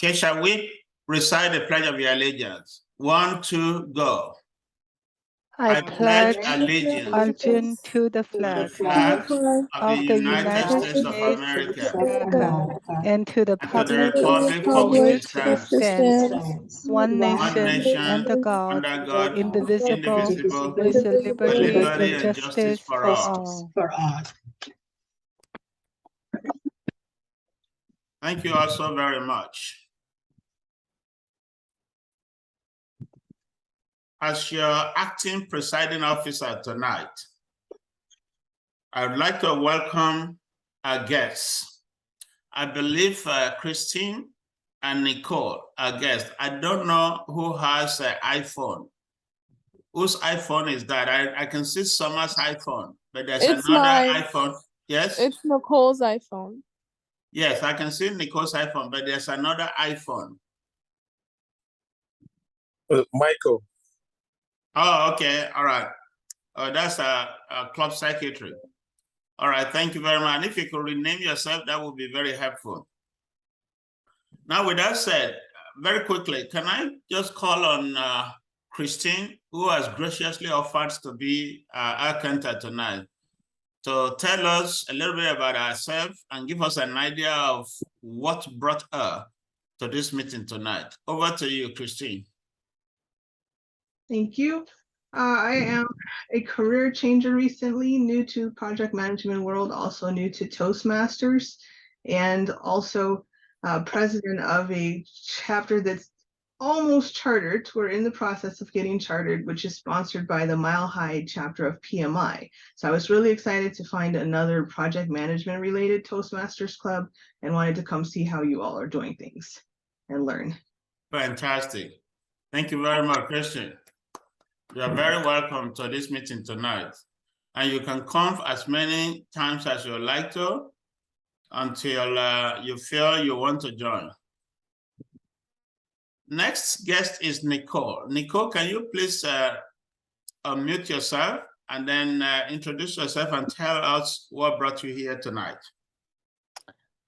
Okay, shall we recite the Pledge of Allegiance? 1, 2, go. I pledge allegiance to the flag of the United States of America and to the and to the republic republic for for which which it it stands, stands, one nation, under God, under God, indivisible, indivisible, with liberty and and justice for all. Thank you all so very much. As your acting presiding officer tonight, I would like to welcome our guests. I believe Christine and Nicole are guests. I don't know who has an iPhone. Whose iPhone is that? I can see Summer's iPhone, but there's another iPhone. Yes? It's Nicole's iPhone. Yes, I can see Nicole's iPhone, but there's another iPhone. Michael. Oh, okay. All right. Oh, that's a club secretary. All right. Thank you very much. And if you could rename yourself, that would be very helpful. Now, with that said, very quickly, can I just call on Christine, who has graciously offered to be our counter tonight, to tell us a little bit about herself and give us an idea of what brought her to this meeting tonight. Over to you, Christine. Thank you. I am a career changer recently, new to project management world, also new to Toastmasters, and also president of a chapter that's almost chartered. We're in the process of getting chartered, which is sponsored by the Mile High chapter of PMI. So I was really excited to find another project management related Toastmasters club and wanted to come see how you all are doing things and learn. Fantastic. Thank you very much, Christian. You are very welcome to this meeting tonight. And you can come as many times as you like to until you feel you want to join. Next guest is Nicole. Nicole, can you please unmute yourself and then introduce yourself and tell us what brought you here tonight?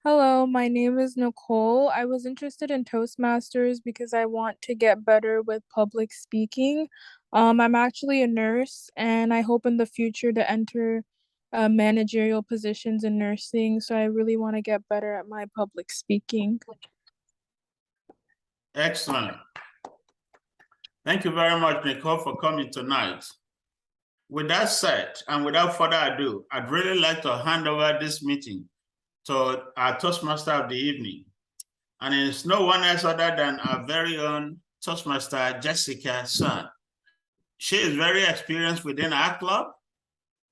Hello, my name is Nicole. I was interested in Toastmasters because I want to get better with public speaking. I'm actually a nurse and I hope in the future to enter managerial positions in nursing. So I really want to get better at my public speaking. Excellent. Thank you very much, Nicole, for coming tonight. With that said, and without further ado, I'd really like to hand over this meeting to our Toastmaster of the evening. And it's no one else other than our very own Toastmaster, Jessica Sun. She is very experienced within our club.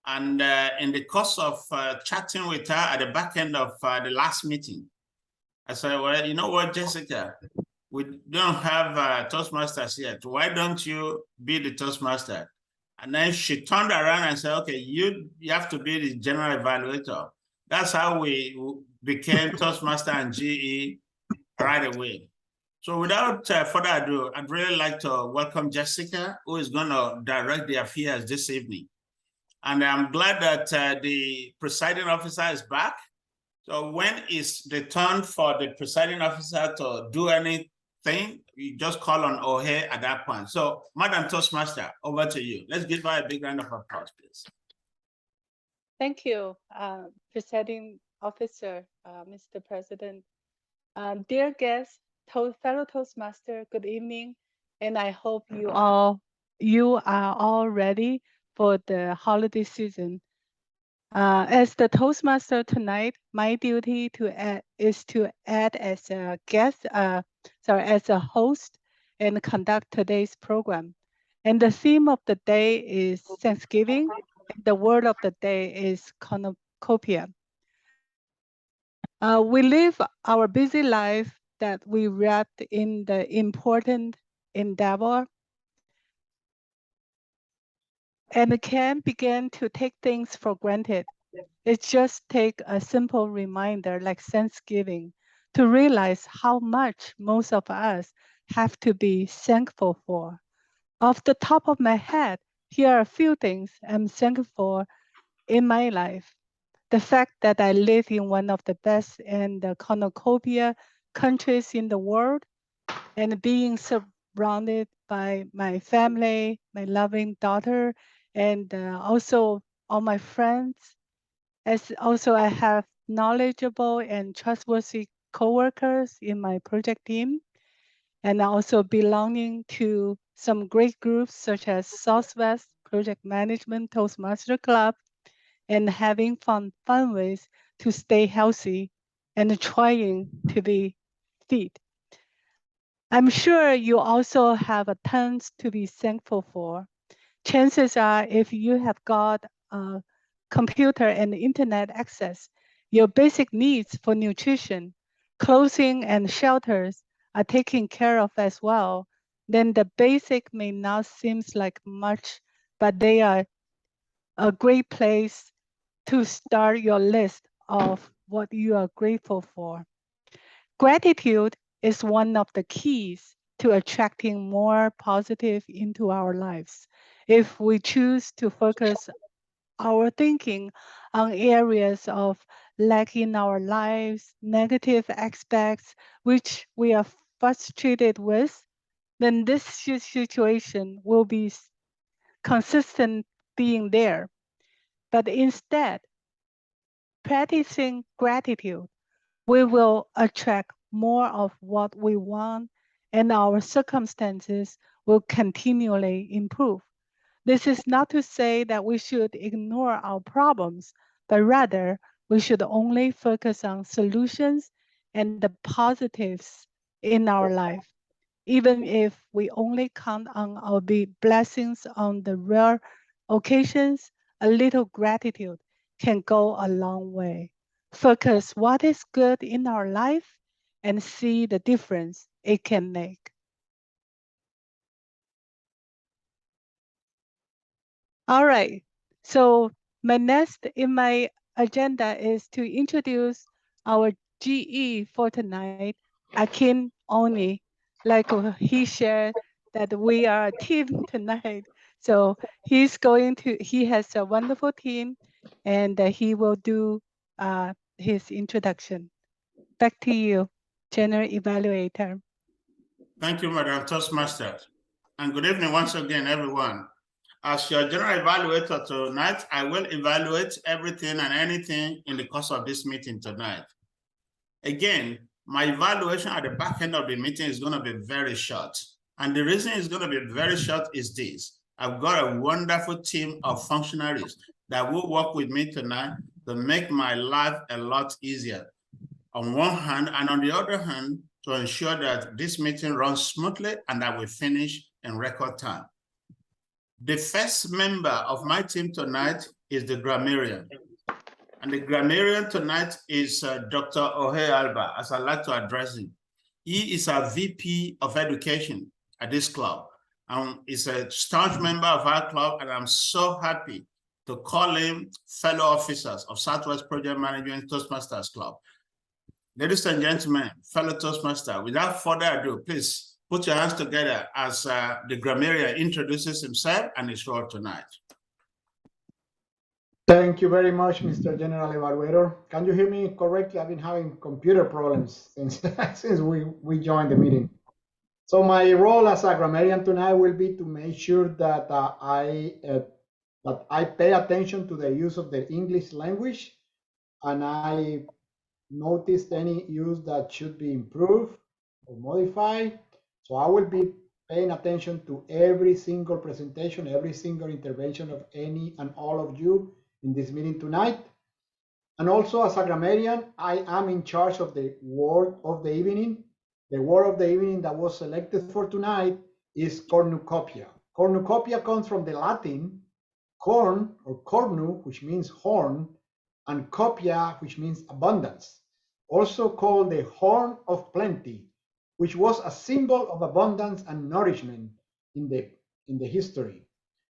And in the course of chatting with her at the back end of the last meeting, I said, well, you know what, Jessica, we don't have Toastmasters yet. Why don't you be the Toastmaster? And then she turned around and said, okay, you have to be the general evaluator. That's how we became Toastmaster and GE right away. So without further ado, I'd really like to welcome Jessica, who is going to direct the affairs this evening. And I'm glad that the presiding officer is back. So when is the turn for the presiding officer to do anything? You just call on Ohe at that point. So Madam Toastmaster, over to you. Let's give her a big round of applause, please. Thank you, presiding officer, Mr. President. Dear guests, fellow Toastmaster, good evening. And I hope you are all ready for the holiday season. As the Toastmaster tonight, my duty is to add as a guest, as a host and conduct today's program. And the theme of the day is Thanksgiving. And the word of the day is cornucopia. We live our busy life that we wrapped in the important endeavor and can begin to take things for granted. It just takes a simple reminder like Thanksgiving to realize how much most of us have to be thankful for. Off the top of my head, here are a few things I'm thankful for in my life. The fact that I live in one of the best and the cornucopia countries in the world and being surrounded by my family, my loving daughter, and also all my friends. As also, I have knowledgeable and trustworthy coworkers in my project team, and also belonging to some great groups such as Southwest Project Management Toastmaster Club, and having fun ways to stay healthy and trying to be fit. I'm sure you also have a tons to be thankful for. Chances are, if you have got a computer and internet access, your basic needs for nutrition, clothing, and shelters are taken care of as well. Then the basic may not seem like much, but they are a great place to start your list of what you are grateful for. Gratitude is one of the keys to attracting more positive into our lives. If we choose to focus our thinking on areas of lack in our lives, negative aspects which we are frustrated with, then this situation will be consistent being there. But instead, practicing gratitude, we will attract more of what we want and our circumstances will continually improve. This is not to say that we should ignore our problems, but rather we should only focus on solutions and the positives in our life. Even if we only count on our blessings on the rare occasions, a little gratitude can go a long way. Focus what is good in our life and see the difference it can make. All right. So my next in my agenda is to introduce our GE for tonight, Akin Oni. Like he shared that we are a team tonight. So he has a wonderful team and he will do his introduction. Back to you, General Evaluator. Thank you, Madam Toastmaster. And good evening once again, everyone. As your general evaluator tonight, I will evaluate everything and anything in the course of this meeting tonight. Again, my evaluation at the back end of the meeting is going to be very short. And the reason it's going to be very short is this. I've got a wonderful team of functionaries that will work with me tonight to make my life a lot easier on one hand, and on the other hand, to ensure that this meeting runs smoothly and that we finish in record time. The first member of my team tonight is the grammarian. And the grammarian tonight is Dr. Ohe Alba, as I like to address him. He is our VP of Education at this club and is a staunch member of our club, and I'm so happy to call him fellow officers of Southwest Project Management Toastmasters Club. Ladies and gentlemen, fellow Toastmaster, without further ado, please put your hands together as the grammarian introduces himself and his role tonight. Thank you very much, Mr. General Evaluator. Can you hear me correctly? I've been having computer problems since, since we joined the meeting. So my role as a grammarian tonight will be to make sure that I pay attention to the use of the English language, and I noticed any use that should be improved or modified. So I will be paying attention to every single presentation, every single intervention of any and all of you in this meeting tonight. And also as a grammarian, I am in charge of the word of the evening. The word of the evening that was selected for tonight is cornucopia. Cornucopia comes from the Latin corn or cornu, which means horn, and copia, which means abundance. Also called the horn of plenty, which was a symbol of abundance and nourishment in the history.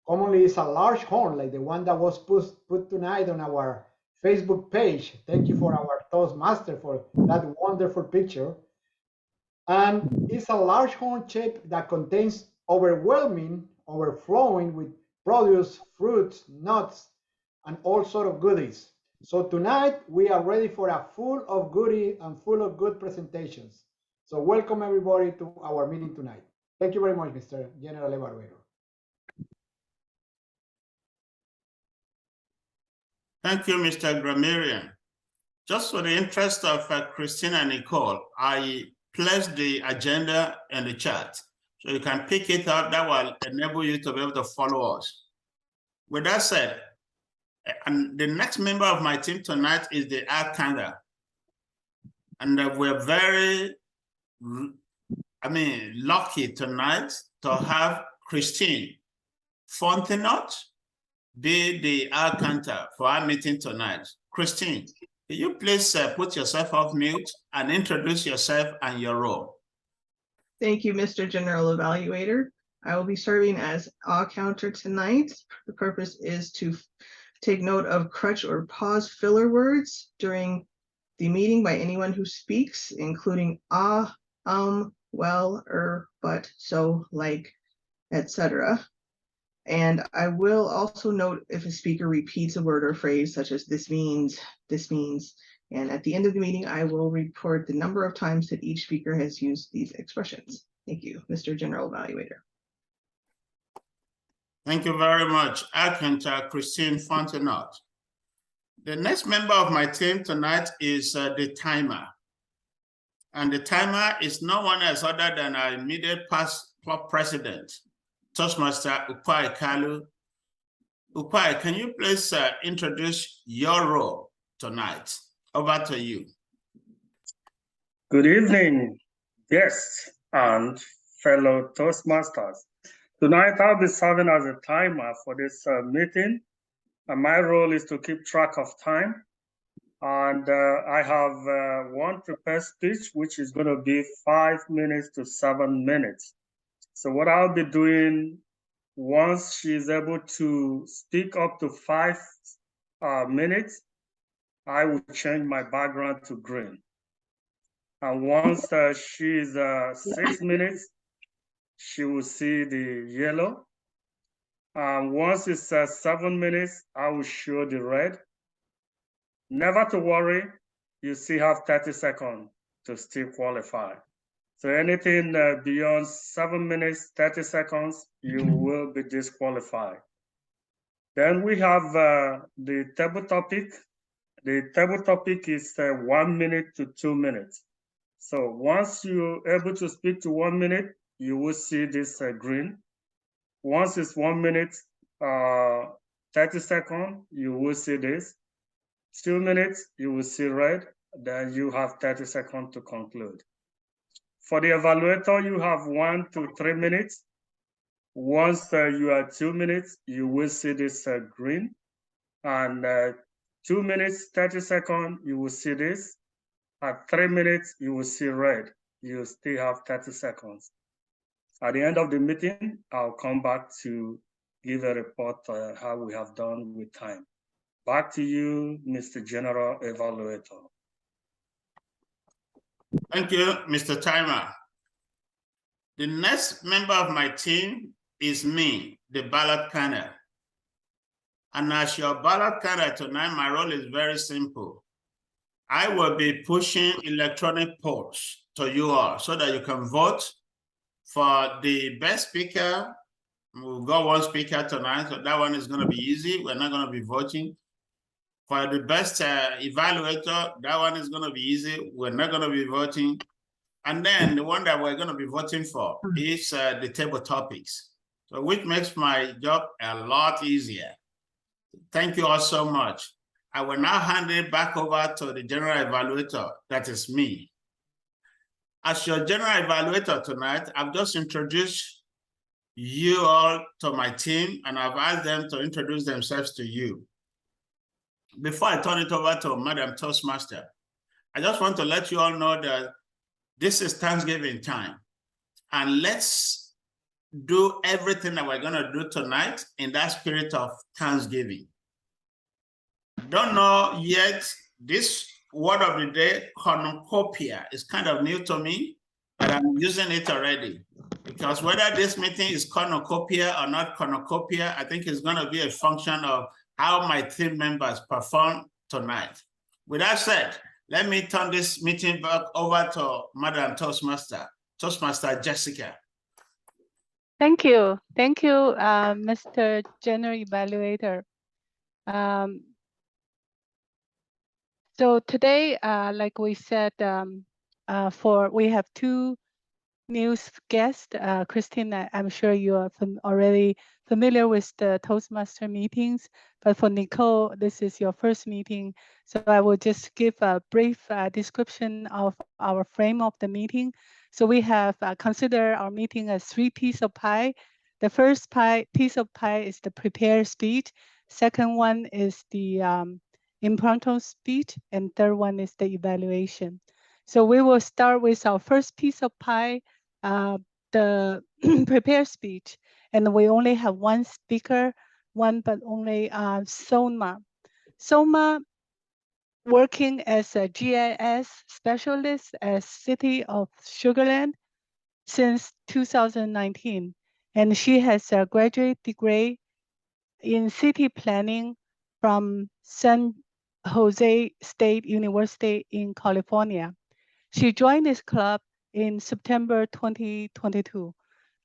Commonly, it's a large horn like the one that was put tonight on our Facebook page. Thank you for our Toastmaster for that wonderful picture. And it's a large horn shape that contains overflowing with produce, fruits, nuts, and all sort of goodies. So tonight we are ready for a full of goodie and full of good presentations. So welcome everybody to our meeting tonight. Thank you very much, Mr. General Evaluator. Thank you, Mr. Grammarian. Just for the interest of Christina and Nicole, I placed the agenda in the chat. So you can pick it up. That will enable you to be able to follow us. With that said, and the next member of my team tonight is the Archangel. And we're very, lucky tonight to have Christine Fontenot be the Archangel for our meeting tonight. Christine, can you please put yourself off mute and introduce yourself and your role? Thank you, Mr. General Evaluator. I will be serving as counter tonight. The purpose is to take note of crutch or pause filler words during the meeting by anyone who speaks, including well, but, so, like, etc. And I will also note if a speaker repeats a word or phrase such as this means, and at the end of the meeting, I will report the number of times that each speaker has used these expressions. Thank you, Mr. General Evaluator. Thank you very much, Archangel Christine Fontenot. The next member of my team tonight is the timer. And the timer is no one else other than our immediate past club president, Toastmaster Upai Kalu. Upai, can you please introduce your role tonight? Over to you. Good evening, guests and fellow Toastmasters. Tonight, I'll be serving as a timer for this meeting. And my role is to keep track of time. And I have one prepared speech, which is going to be 5 minutes to 7 minutes. So what I'll be doing, once she's able to speak up to 5 minutes, I will change my background to green. And once she's 6 minutes, she will see the yellow. And once it's 7 minutes, I will show the red. Never to worry, you still have 30 seconds to still qualify. So anything beyond 7 minutes, 30 seconds, you will be disqualified. Then we have the table topic. The table topic is 1 minute to 2 minutes. So once you're able to speak to 1 minute, you will see this green. Once it's 1 minute, 30 seconds, you will see this. 2 minutes, you will see red. Then you have 30 seconds to conclude. For the evaluator, you have 1 to 3 minutes. Once you are 2 minutes, you will see this green. And 2 minutes, 30 seconds, you will see this. At 3 minutes, you will see red. You still have 30 seconds. At the end of the meeting, I'll come back to give a report how we have done with time. Back to you, Mr. General Evaluator. Thank you, Mr. Timer. The next member of my team is me, the ballot canner. And as your ballot canner tonight, my role is very simple. I will be pushing electronic polls to you all so that you can vote for the best speaker. We've got one speaker tonight, so that one is going to be easy. We're not going to be voting. For the best evaluator, that one is going to be easy. We're not going to be voting. And then the one that we're going to be voting for is the table topics, so which makes my job a lot easier. Thank you all so much. I will now hand it back over to the general evaluator, that is me. As your general evaluator tonight, I've just introduced you all to my team, and I've asked them to introduce themselves to you. Before I turn it over to Madam Toastmaster, I just want to let you all know that this is Thanksgiving time, and let's do everything that we're going to do tonight in that spirit of Thanksgiving. Don't know yet, this word of the day, cornucopia, is kind of new to me, but I'm using it already. Because whether this meeting is cornucopia or not cornucopia, I think it's going to be a function of how my team members perform tonight. With that said, let me turn this meeting back over to Madam Toastmaster Jessica. Thank you. Thank you, Mr. General Evaluator. So today, like we said, we have two news guests. Christine, I'm sure you are already familiar with the Toastmaster meetings, but for Nicole, this is your first meeting. So I will just give a brief description of our frame of the meeting. So we have considered our meeting as 3 pieces of pie. The first piece of pie is the prepared speech. Second one is the impromptu speech, and third one is the evaluation. So we will start with our first piece of pie, the prepared speech, and we only have one speaker, but only Soma. Soma working as a GIS specialist at City of Sugar Land since 2019, and she has a graduate degree in city planning from San Jose State University in California. She joined this club in September 2022,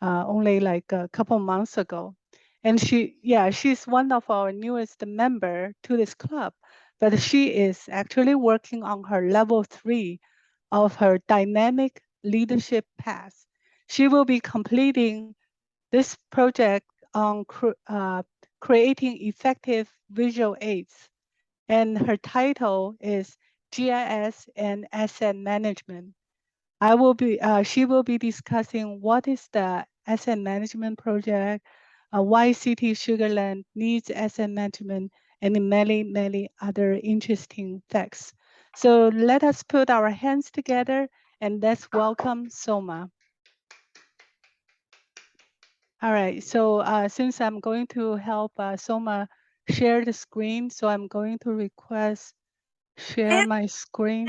only like a couple months ago. And she's one of our newest member to this club, but she is actually working on her level 3 of her dynamic leadership path. She will be completing this project on creating effective visual aids. And her title is GIS and Asset Management. She will be discussing what is the asset management project, why City Sugar Land needs asset management, and many, many other interesting facts. So let us put our hands together and let's welcome Soma. All right, so since I'm going to help Soma share the screen, so I'm going to request share my screen.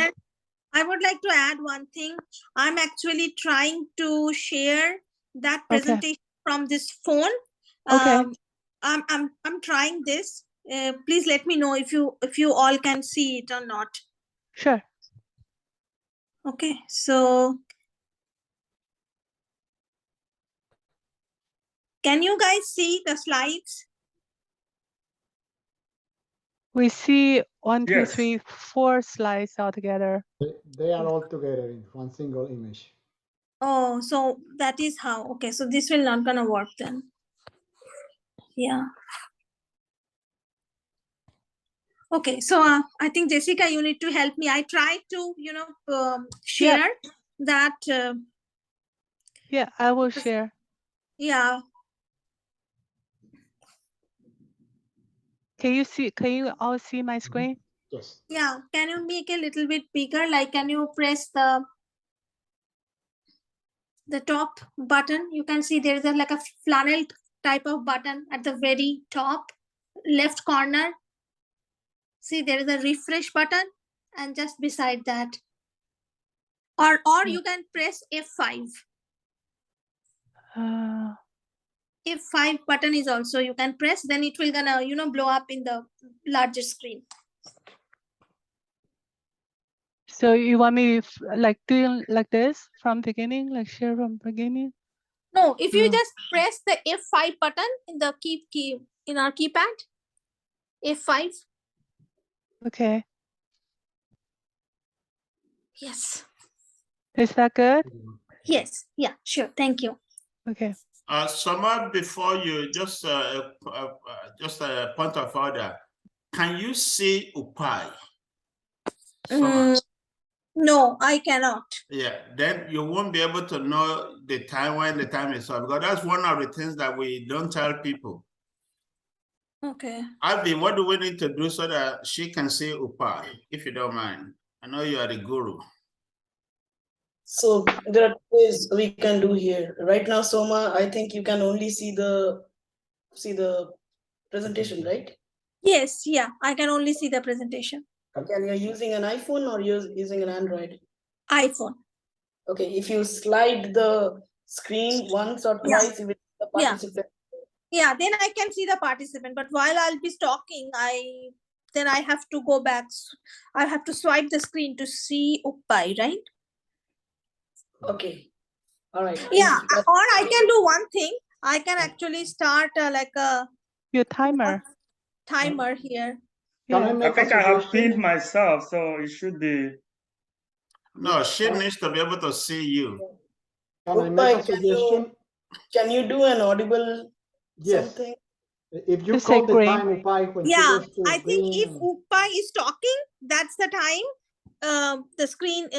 I would like to add one thing. I'm actually trying to share that presentation from this phone. Okay. I'm trying this. Please let me know if you all can see it or not. Sure. Okay, so can you guys see the slides? We see 1, 2, Yes. 3, 4 slides altogether. They are all together in one single image. Oh, so that is how. Okay, so this will not gonna work then. Yeah. Okay, so I think Jessica, you need to help me. I tried to, share that. Yeah, I will share. Yeah. Can you all see my screen? Yes. Yeah. Can you make a little bit bigger? Like, can you press the top button? You can see there is like a flannel type of button at the very top left corner. See, there is a refresh button, and just beside that, or you can press F5. F5 button is also you can press, then it will gonna blow up in the larger screen. So you want me like doing like this from beginning, like share from beginning? No, if you just press the F5 button in the key in our keypad, F5. Okay. Yes. Is that good? Yes. Yeah, sure. Thank you. Okay. Soma, before you just a point of order, can you see Upai? No, I cannot. Yeah, then you won't be able to know the time when the time is up, because that's one of the things that we don't tell people. Okay. Abby, what do we need to do so that she can see Upai, if you don't mind? I know you are the guru. So there are ways we can do here. Right now, Soma, I think you can only see the presentation, right? Yes, yeah, I can only see the presentation. Okay, and you're using an iPhone or you're using an Android? iPhone. Okay, if you slide the screen once or twice, you will see the participant. Yeah, then I can see the participant. But while I'll be talking, I then I have to go back. I have to swipe the screen to see Uppai, right? Okay. All right. Yeah, Thank or I can do one thing. I can actually start like a Your timer. timer here. Can I Yeah. I make a think I have suggestion? pinned myself, so it should be. No, she needs to be able to see you. Can I make a Uppai, suggestion? can you do an audible Yes. something? If you Just say call the green. time, Upai, when she Yeah, goes to I think green. if Uppai is talking, that's the time the screen,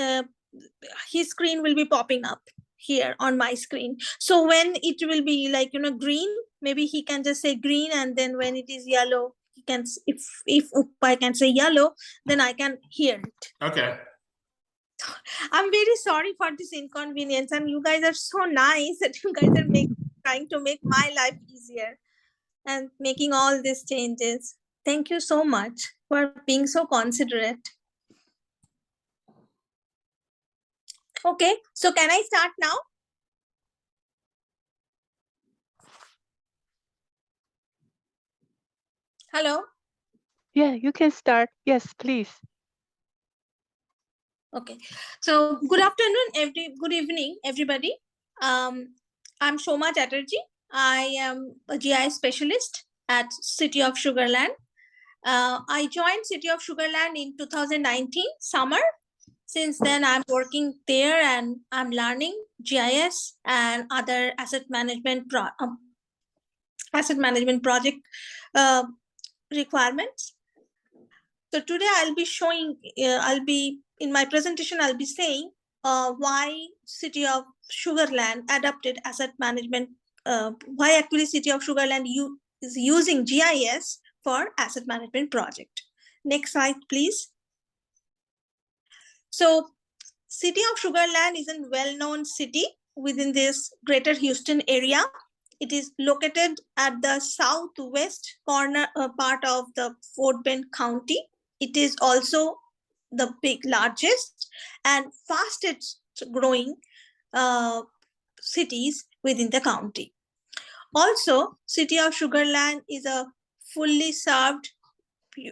his screen will be popping up here on my screen. So when it will be like, green, maybe he can just say green, and then when it is yellow, he can, if Uppai can say yellow, then I can hear it. Okay. I'm very sorry for this inconvenience, and you guys are so nice that you guys are trying to make my life easier and making all these changes. Thank you so much for being so considerate. Okay, so can I start now? Hello? Yeah, you can start. Yes, please. Okay, so good afternoon, good evening, everybody. I'm Shoma Chatterjee. I am a GI specialist at City of Sugarland. I joined City of Sugarland in 2019 summer. Since then, I'm working there and I'm learning GIS and other asset management project requirements. So today I'll be showing, in my presentation, I'll be saying why City of Sugarland adopted asset management, why actually City of Sugarland is using GIS for asset management project. Next slide, please. So City of Sugarland is a well-known city within this greater Houston area. It is located at the southwest corner part of the Fort Bend County. It is also the largest and fastest growing cities within the county. Also, City of Sugarland is a fully served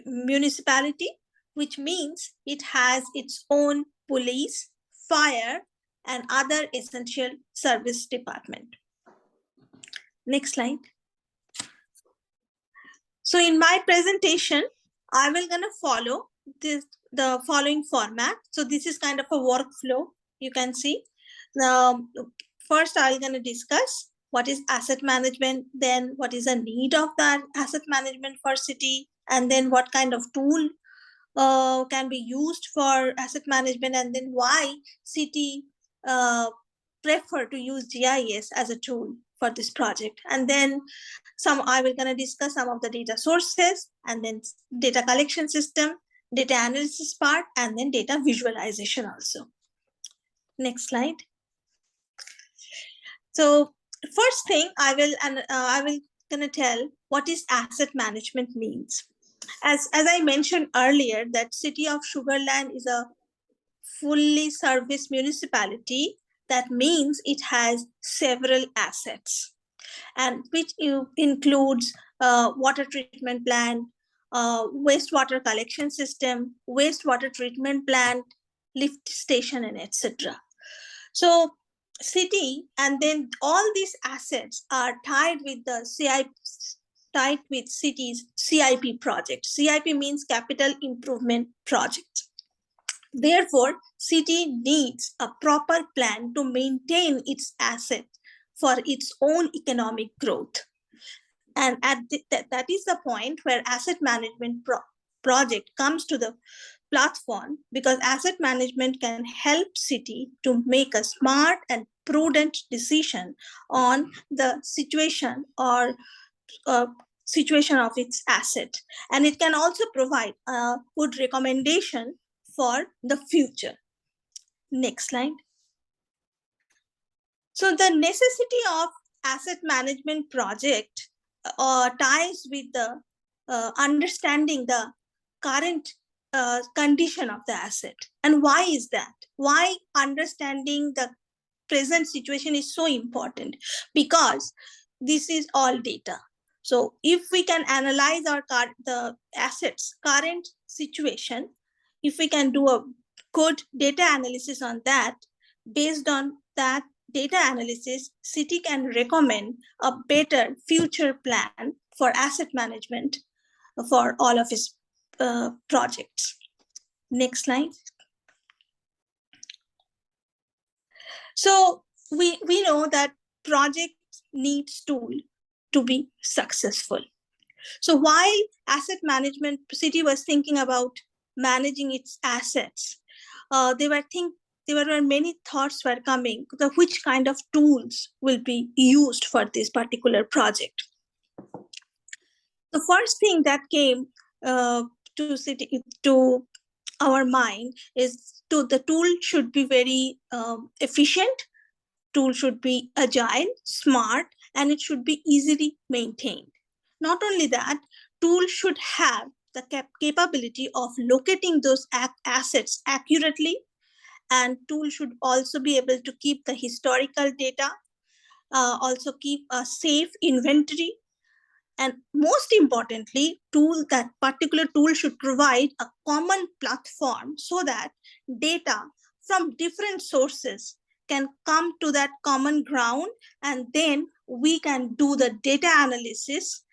municipality, which means it has its own police, fire, and other essential service department. Next slide. So in my presentation, I will gonna follow the following format. So this is kind of a workflow. You can see. First, I'm gonna discuss what is asset management, then what is the need of that asset management for city, and then what kind of tool can be used for asset management, and then why city prefer to use GIS as a tool for this project. And then I will gonna discuss some of the data sources, and then data collection system, data analysis part, and then data visualization also. Next slide. So first thing I will gonna tell what is asset management means. As I mentioned earlier, that City of Sugarland is a fully serviced municipality. That means it has several assets, and which includes water treatment plant, wastewater collection system, wastewater treatment plant, lift station, and etc. So city, and then all these assets are tied with the tied with cities CIP project. CIP means capital improvement project. Therefore, city needs a proper plan to maintain its asset for its own economic growth. And that is the point where asset management project comes to the platform, because asset management can help city to make a smart and prudent decision on the situation or situation of its asset. And it can also provide a good recommendation for the future. Next slide. So the necessity of asset management project ties with the understanding the current condition of the asset. And why is that? Why understanding the present situation is so important? Because this is all data. So if we can analyze the assets current situation, if we can do a good data analysis on that, based on that data analysis, city can recommend a better future plan for asset management for all of its projects. Next slide. So we know that project needs tool to be successful. So while asset management city was thinking about managing its assets, there were many thoughts were coming, which kind of tools will be used for this particular project. The first thing that came to our mind is the tool should be very efficient, tool should be agile, smart, and it should be easily maintained. Not only that, tool should have the capability of locating those assets accurately, and tool should also be able to keep the historical data, also keep a safe inventory, and most importantly, that particular tool should provide a common platform so that data from different sources can come to that common ground, and then we can do the data analysis.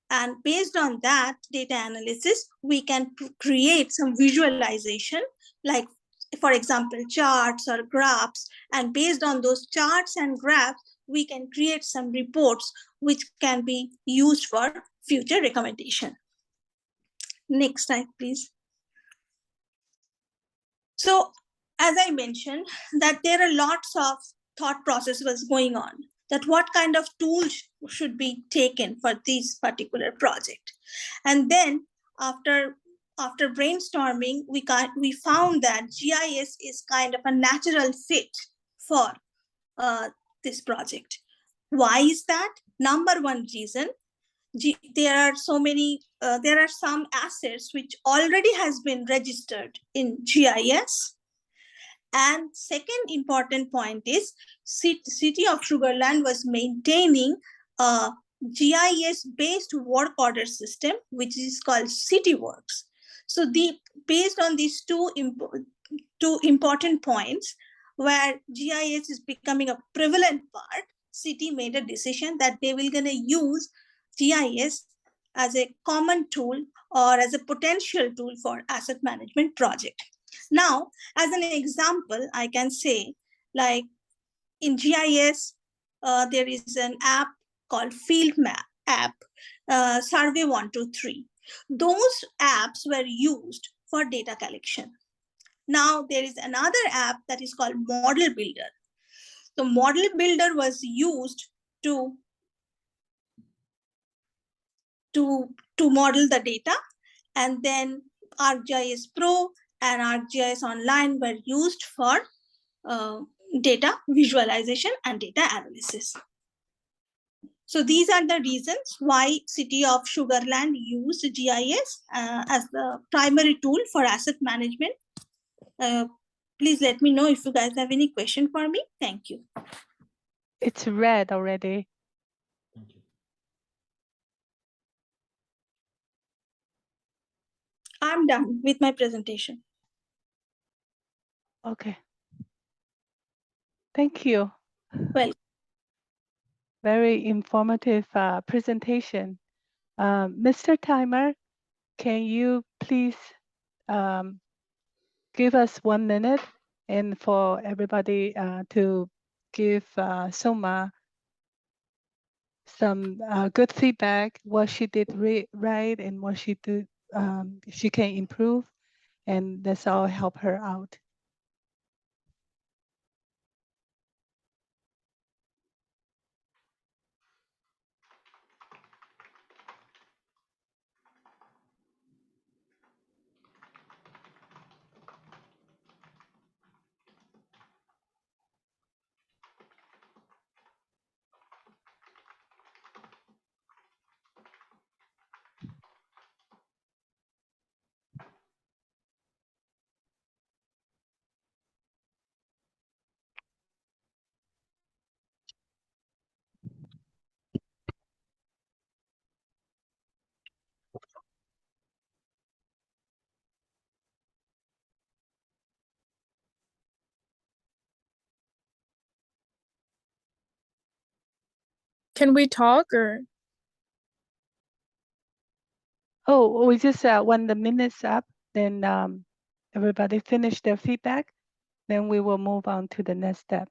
And based on that data analysis, we can create some visualization, like, for example, charts or graphs. And based on those charts and graphs, we can create some reports which can be used for future recommendation. Next slide, please. So, as I mentioned, that there are lots of thought process was going on, that what kind of tools should be taken for this particular project. And then after brainstorming, we found that GIS is kind of a natural fit for this project. Why is that? Number one reason, there are some assets which already has been registered in GIS. And second important point is City of Sugarland was maintaining a GIS based work order system, which is called CityWorks. So based on these two important points, where GIS is becoming a prevalent part, city made a decision that they will gonna use GIS as a common tool or as a potential tool for asset management project. Now, as an example, I can say, like in GIS, there is an app called Field Map app, Survey 123. Those apps were used for data collection. Now there is another app that is called Model Builder. The Model Builder was used to model the data, and then ArcGIS Pro and ArcGIS Online were used for data visualization and data analysis. So these are the reasons why City of Sugarland used GIS as the primary tool for asset management. Please let me know if you guys have any question for me. Thank you. It's red already. Thank you. I'm done with my presentation. Okay. Thank you. Well, very informative presentation. Mr. Timer, can you please give us 1 minute and for everybody to give Soma some good feedback, what she did right and what she did she can improve, and that's all help her out. Can we talk or? Oh, we just when the minute's up, then everybody finish their feedback, then we will move on to the next step.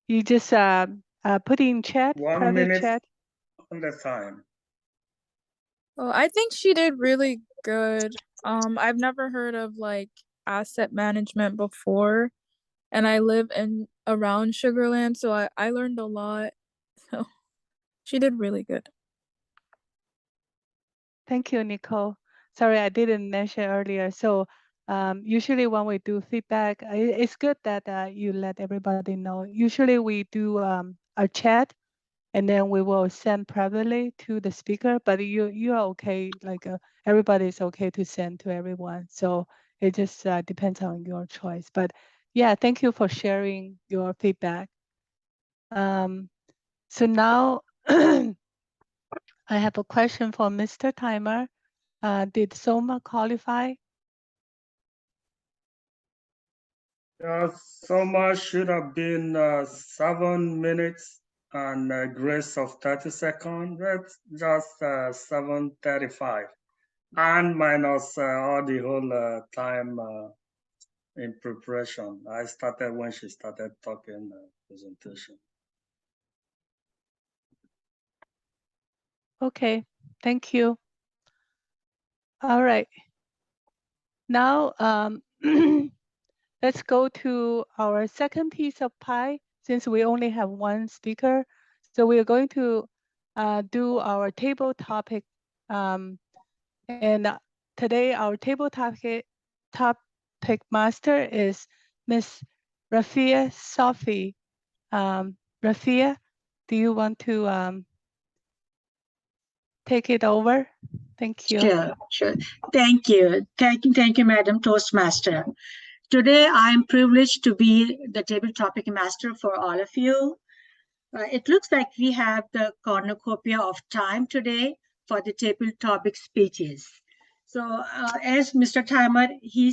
You just put in chat, 1 private minute chat. on the time. Well, I think she did really good. I've never heard of like asset management before, and I live in around Sugarland, so I learned a lot. So she did really good. Thank you, Nicole. Sorry, I didn't mention earlier. So usually when we do feedback, it's good that you let everybody know. Usually we do a chat, and then we will send privately to the speaker. But you are okay, like everybody's okay to send to everyone. So it just depends on your choice. But yeah, thank you for sharing your feedback. So now I have a question for Mr. Timer. Did Soma qualify? So much should have been 7 minutes and grace of 30 seconds. That's just 7:35, and minus all the whole time in preparation. I started when she started talking presentation. Okay, thank you. All right. Now, let's go to our second piece of pie, since we only have one speaker. So we are going to do our table topic. And today our table topic master is Miss Rafia Sofi. Rafia, do you want to take it over? Thank you. Sure. Thank you, Madam Toastmaster. Today, I'm privileged to be the table topic master for all of you. It looks like we have the cornucopia of time today for the table topic speeches. So as Mr. Timer, he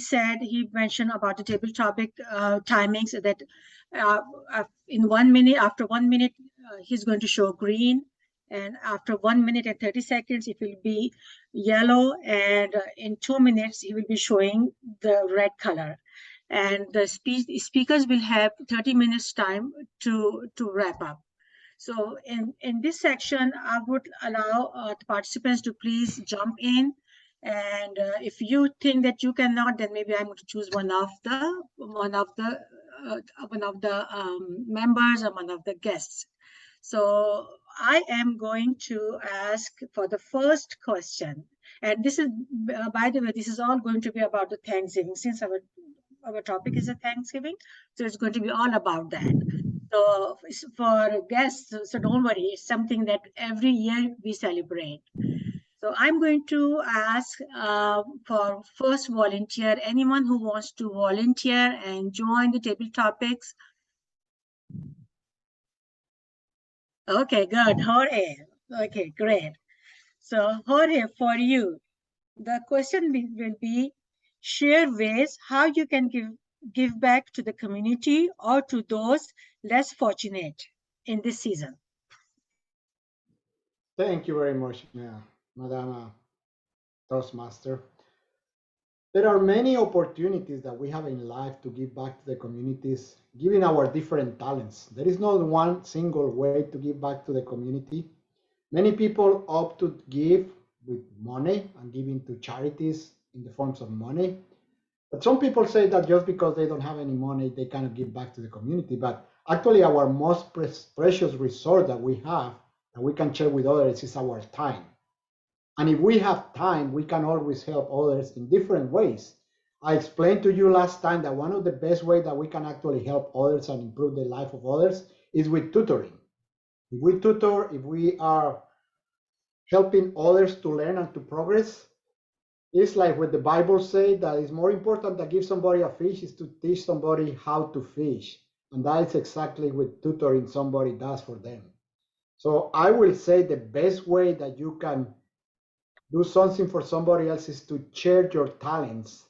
mentioned about the table topic timings that in 1 minute, after 1 minute, he's going to show green. And after 1 minute and 30 seconds, it will be yellow. And in 2 minutes, he will be showing the red color. And the speakers will have 30 minutes time to wrap up. So in this section, I would allow the participants to please jump in. And if you think that you cannot, then maybe I'm going to choose one of the members or one of the guests. So I am going to ask for the first question. And this is, by the way, this is all going to be about the Thanksgiving, since our topic is a Thanksgiving. So it's going to be all about that. So for guests, so don't worry, it's something that every year we celebrate. So I'm going to ask for first volunteer, anyone who wants to volunteer and join the table topics. Okay, good, Jorge. Okay, great. So Jorge, for you, the question will be, share ways how you can give back to the community or to those less fortunate in this season. Thank you very much, Madam Toastmaster. There are many opportunities that we have in life to give back to the communities, given our different talents. There is not one single way to give back to the community. Many people opt to give with money and giving to charities in the forms of money. But some people say that just because they don't have any money, they cannot give back to the community. But actually, our most precious resource that we have that we can share with others is our time. And if we have time, we can always help others in different ways. I explained to you last time that one of the best ways that we can actually help others and improve the life of others is with tutoring. If we tutor, if we are helping others to learn and to progress, it's like what the Bible says, that it's more important to give somebody a fish is to teach somebody how to fish. And that is exactly what tutoring somebody does for them. So I will say the best way that you can do something for somebody else is to share your talents,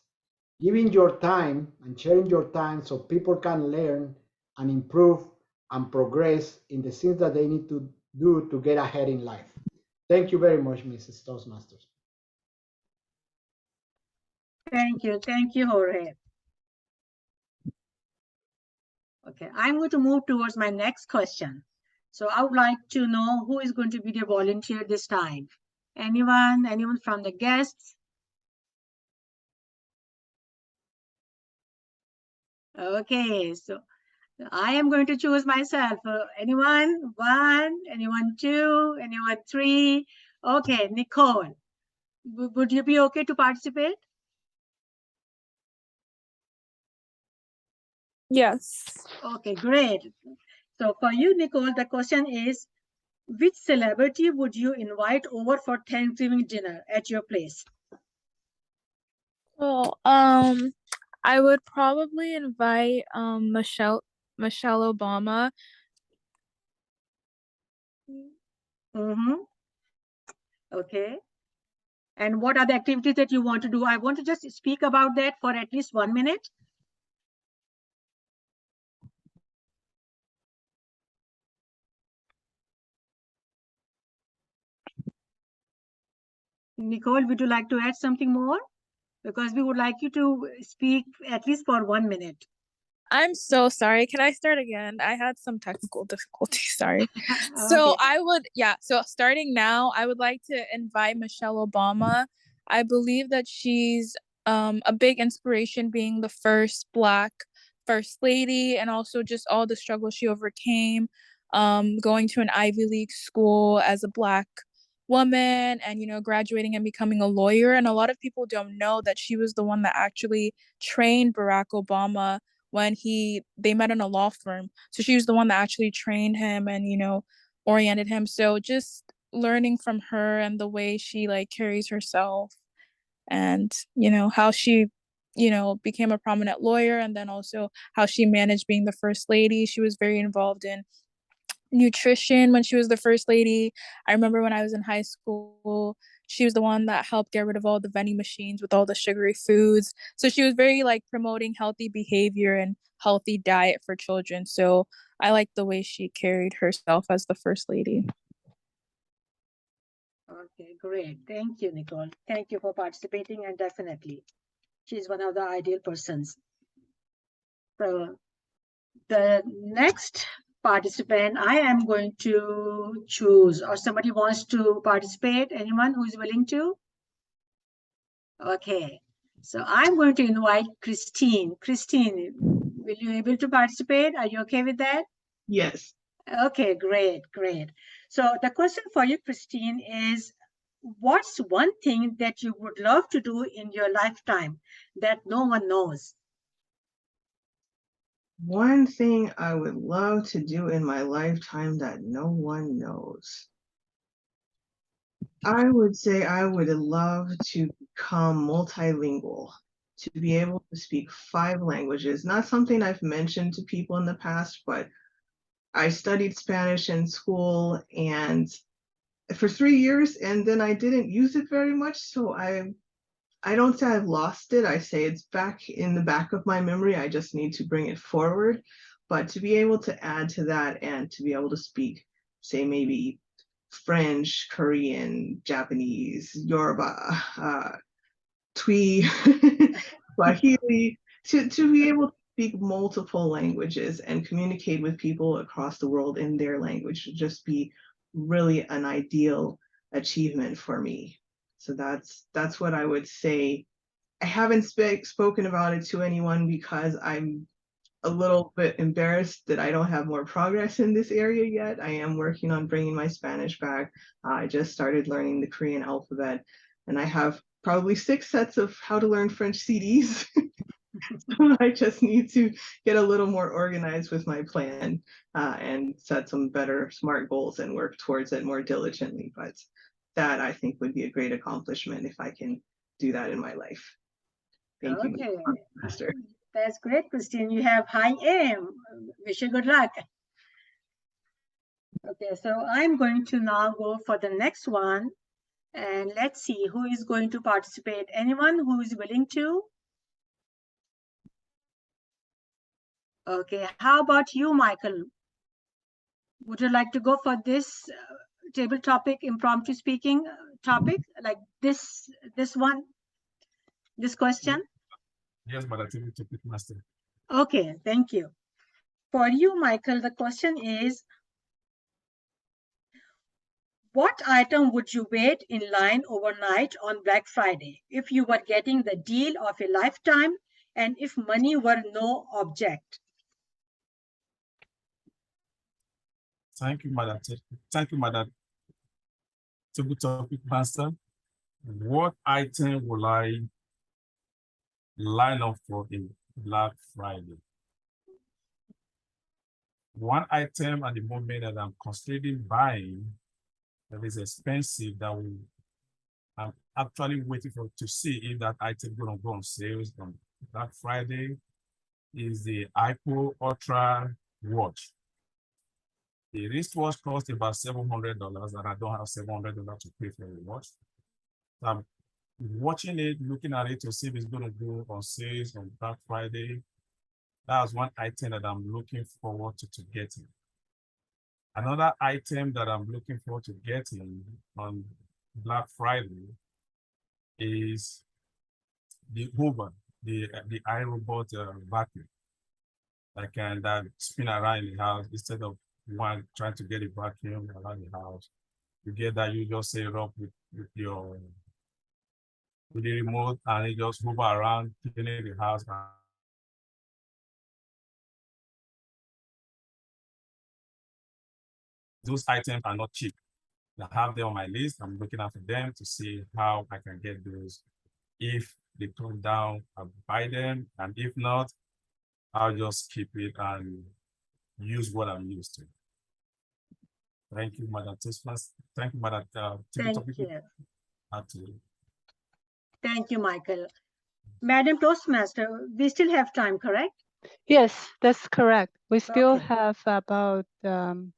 giving your time and sharing your time so people can learn and improve and progress in the things that they need to do to get ahead in life. Thank you very much, Mrs. Toastmasters. Thank you, Jorge. Okay, I'm going to move towards my next question. So I would like to know who is going to be the volunteer this time. Anyone from the guests? Okay, so I am going to choose myself. Anyone? One, anyone two, anyone three? Okay, Nicole, would you be okay to participate? Yes. Okay, great. So for you, Nicole, the question is, which celebrity would you invite over for Thanksgiving dinner at your place? Well, I would probably invite Michelle Obama. Mm-hmm. Okay. And what are the activities that you want to do? I want to just speak about that for at least 1 minute. Nicole, would you like to add something more? Because we would like you to speak at least for 1 minute. I'm so sorry. Can I start again? I had some technical difficulties. Sorry. So Okay. so starting now, I would like to invite Michelle Obama. I believe that she's a big inspiration, being the first Black first lady, and also just all the struggles she overcame, going to an Ivy League school as a Black woman, and graduating and becoming a lawyer. And a lot of people don't know that she was the one that actually trained Barack Obama when they met in a law firm. So she was the one that actually trained him and oriented him. So just learning from her and the way she like carries herself, and how she became a prominent lawyer, and then also how she managed being the first lady. She was very involved in nutrition when she was the first lady. I remember when I was in high school, she was the one that helped get rid of all the vending machines with all the sugary foods. So she was very like promoting healthy behavior and healthy diet for children. So I like the way she carried herself as the first lady. Okay, great. Thank you, Nicole. Thank you for participating, and definitely she's one of the ideal persons. So the next participant I am going to choose, or somebody wants to participate, anyone who is willing to? Okay, so I'm going to invite Christine. Christine, will you able to participate? Are you okay with that? Yes. Okay, great. So the question for you, Christine, is what's one thing that you would love to do in your lifetime that no one knows? One thing I would love to do in my lifetime that no one knows. I would say I would love to become multilingual, to be able to speak 5 languages. Not something I've mentioned to people in the past, but I studied Spanish in school and for 3 years, and then I didn't use it very much. So I don't say I've lost it. I say it's back in the back of my memory. I just need to bring it forward. But to be able to add to that and to be able to speak, say maybe French, Korean, Japanese, Yoruba, Twi, Swahili, to be able to speak multiple languages and communicate with people across the world in their language would just be really an ideal achievement for me. So that's what I would say. I haven't spoken about it to anyone because I'm a little bit embarrassed that I don't have more progress in this area yet. I am working on bringing my Spanish back. I just started learning the Korean alphabet, and I have probably 6 sets of how to learn French CDs. So I just need to get a little more organized with my plan and set some better SMART goals and work towards it more diligently. But that I think would be a great accomplishment if I can do that in my life. Thank you, Master. That's great, Christine. You have high aim. Wish you good luck. Okay, so I'm going to now go for the next one. And let's see who is going to participate. Anyone who is willing to? Okay, how about you, Michael? Would you like to go for this table topic, impromptu speaking topic, like this one, this question? Yes, but I think it's a quick master. Okay, thank you. For you, Michael, the question is, what item would you wait in line overnight on Black Friday if you were getting the deal of a lifetime and if money were no object? Thank you, Madam. Thank you, Madam. Table topic master. What item will I line up for in Black Friday? One item at the moment that I'm considering buying that is expensive I'm actually waiting for to see if that item gonna go on sales on Black Friday is the Apple Ultra watch. The wristwatch cost about $700 and I don't have $700 to pay for the watch. So I'm watching it, looking at it to see if it's gonna go on sales on Black Friday. That's one item that I'm looking forward to getting. Another item that I'm looking forward to getting on Black Friday is the Hoover, the iRobot vacuum. That spin around in the house instead of one trying to get a vacuum around the house. You get that, you just set it up with the remote and it just move around, cleaning the house. Those items are not cheap. I have them on my list. I'm looking after them to see how I can get those. If they come down, I'll buy them. And if not, I'll just keep it and use what I'm used to. Thank you, Madam Toastmaster. Thank you, Madam. Thank you. Thank you, Michael. Madam Toastmaster, we still have time, correct? Yes, that's correct. We still have about 10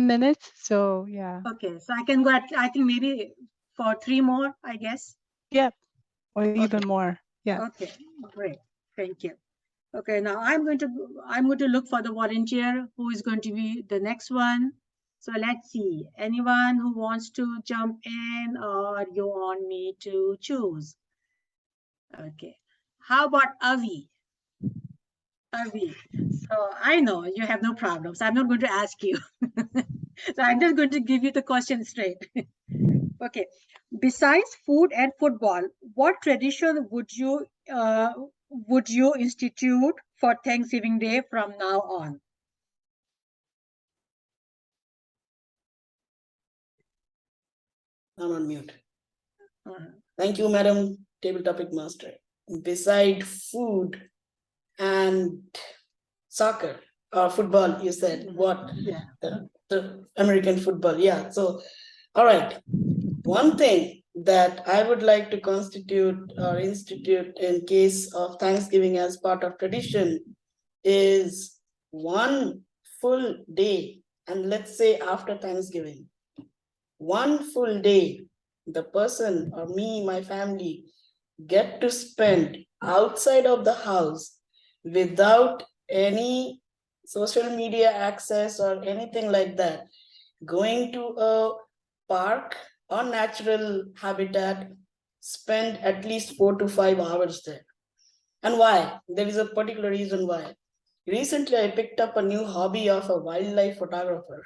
minutes, so yeah. Okay, so I can go at, I think maybe for 3 more, I guess. Yep, or even more. Yeah. Okay, great. Thank you. Okay, now I'm going to look for the volunteer who is going to be the next one. So let's see, anyone who wants to jump in or you want me to choose? Okay, how about Avi? Avi, so I know you have no problems. I'm not going to ask you. So I'm just going to give you the question straight. Okay, besides food and football, what tradition would you institute for Thanksgiving Day from now on? I'm on mute. Thank you, Madam Table Topic Master. Beside food and soccer or football, you said what? Yeah. The American football. Yeah. So, all right. One thing that I would like to constitute or institute in case of Thanksgiving as part of tradition is one full day, and let's say after Thanksgiving, one full day, the person or me, my family, get to spend outside of the house without any social media access or anything like that, going to a park or natural habitat, spend at least 4 to 5 hours there. And why? There is a particular reason why. Recently, I picked up a new hobby of a wildlife photographer.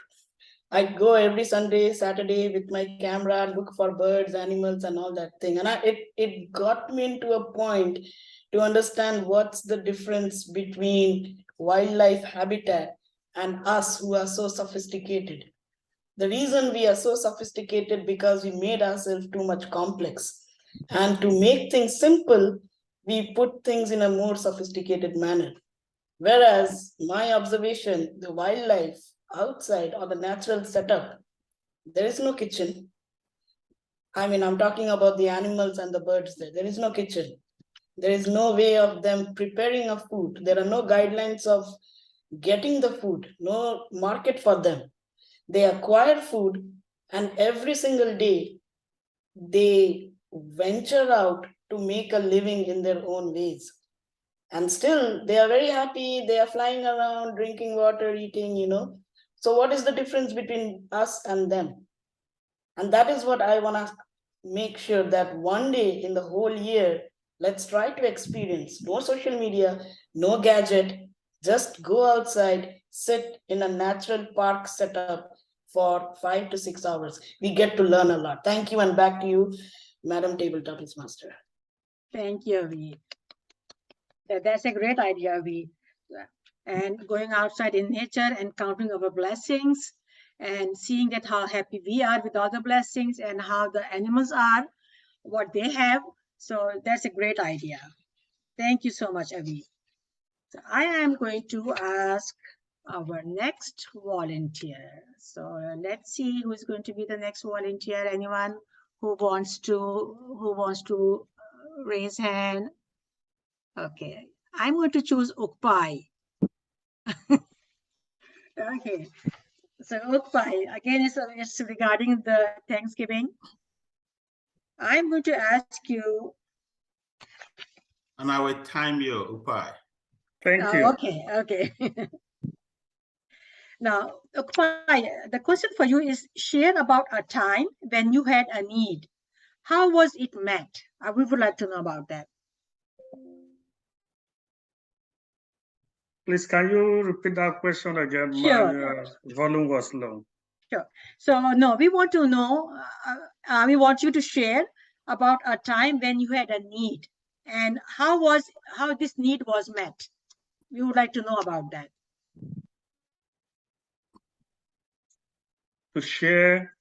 I go every Sunday, Saturday with my camera and look for birds, animals, and all that thing. And it got me into a point to understand what's the difference between wildlife habitat and us who are so sophisticated. The reason we are so sophisticated because we made ourselves too much complex. And to make things simple, we put things in a more sophisticated manner. Whereas my observation, the wildlife outside or the natural setup, there is no kitchen. I mean, I'm talking about the animals and the birds there. There is no kitchen. There is no way of them preparing a food. There are no guidelines of getting the food, no market for them. They acquire food and every single day they venture out to make a living in their own ways. And still they are very happy. They are flying around, drinking water, eating, So what is the difference between us and them? And that is what I want to make sure that one day in the whole year, let's try to experience no social media, no gadget, just go outside, sit in a natural park setup for 5 to 6 hours. We get to learn a lot. Thank you, and back to you, Madam Table Topics Master. Thank you, Avi. That's a great idea, Avi. And going outside in nature and counting our blessings and seeing that how happy we are with all the blessings and how the animals are, what they have. So that's a great idea. Thank you so much, Avi. So I am going to ask our next volunteer. So let's see who's going to be the next volunteer. Anyone who wants to raise hand? Okay, I'm going to choose Ukpai. Okay, so Ukpai, again, it's regarding the Thanksgiving. I'm going to ask you. And I will time you, Upai. Thank you. Okay. Now, Ukpai, the question for you is share about a time when you had a need. How was it met? We would like to know about that. Please, can you repeat that question again? Sure. My volume was low. Sure. So, no, we want to know, we want you to share about a time when you had a need and how this need was met. We would like to know about that. To share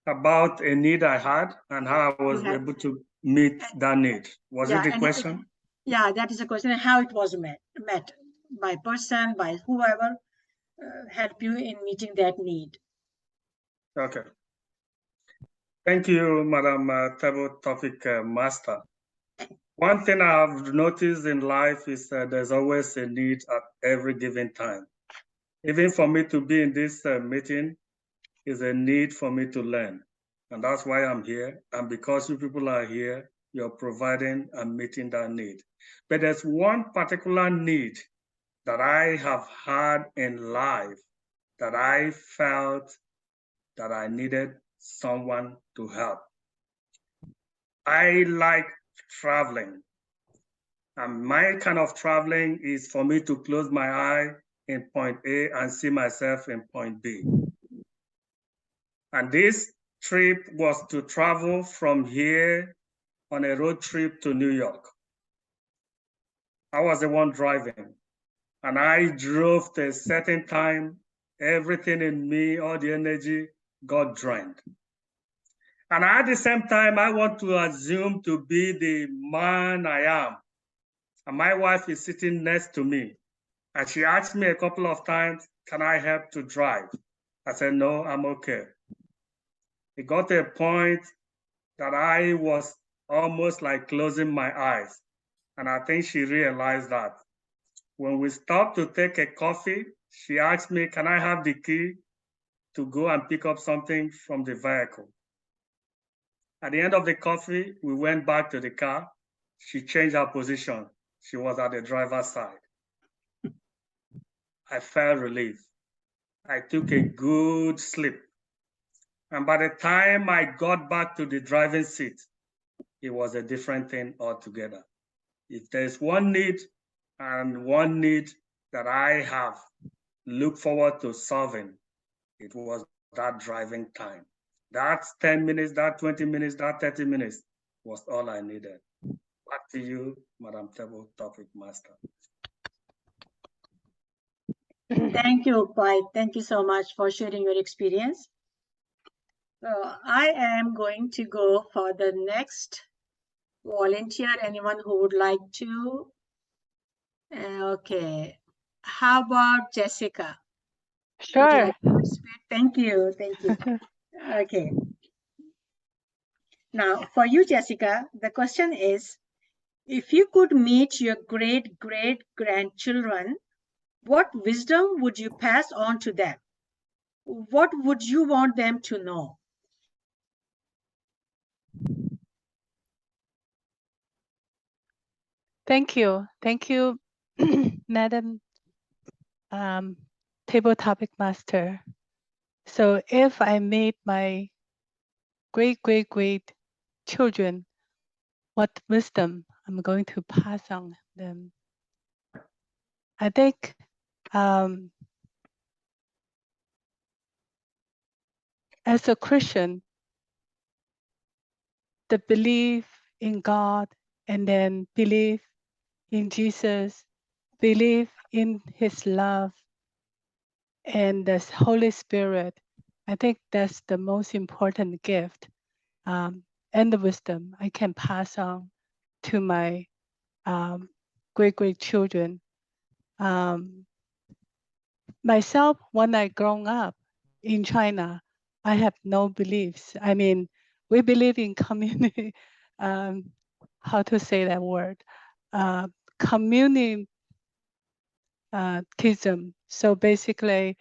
about a need I had and how I was able to meet that need. Was it the question? Yeah, that is a question. How it was met by person, by whoever help you in meeting that need. Okay. Thank you, Madam Table Topic Master. One thing I have noticed in life is there's always a need at every given time. Even for me to be in this meeting is a need for me to learn. And that's why I'm here. And because you people are here, you're providing and meeting that need. But there's one particular need that I have had in life that I felt that I needed someone to help. I like traveling. And my kind of traveling is for me to close my eye in point A and see myself in point B. And this trip was to travel from here on a road trip to New York. I was the one driving, and I drove to a certain time. Everything in me, all the energy got drained. And at the same time, I want to assume to be the man I am. And my wife is sitting next to me. And she asked me a couple of times, can I help to drive? I said, no, I'm okay. It got to a point that I was almost like closing my eyes. And I think she realized that. When we stopped to take a coffee, she asked me, can I have the key to go and pick up something from the vehicle? At the end of the coffee, we went back to the car. She changed her position. She was at the driver's side. I felt relief. I took a good sleep. And by the time I got back to the driving seat, it was a different thing altogether. If there's one need that I have looked forward to solving, it was that driving time. That 10 minutes, that 20 minutes, that 30 minutes was all I needed. Back to you, Madam Table Topic Master. Thank you, Pai. Thank you so much for sharing your experience. So I am going to go for the next volunteer. Anyone who would like to? Okay. How about Jessica? Sure. Thank you. Okay. Now, for you, Jessica, the question is, if you could meet your great-great-grandchildren, what wisdom would you pass on to them? What would you want them to know? Thank you, Madam Table Topic Master. So if I made my great children what wisdom I'm going to pass on them, I think as a Christian, the belief in God and then belief in Jesus, belief in his love and the Holy Spirit, I think that's the most important gift and the wisdom I can pass on to my great children. Myself, when I grown up in China, I have no beliefs. I mean, we believe in community. How to say that word? Communism. So basically,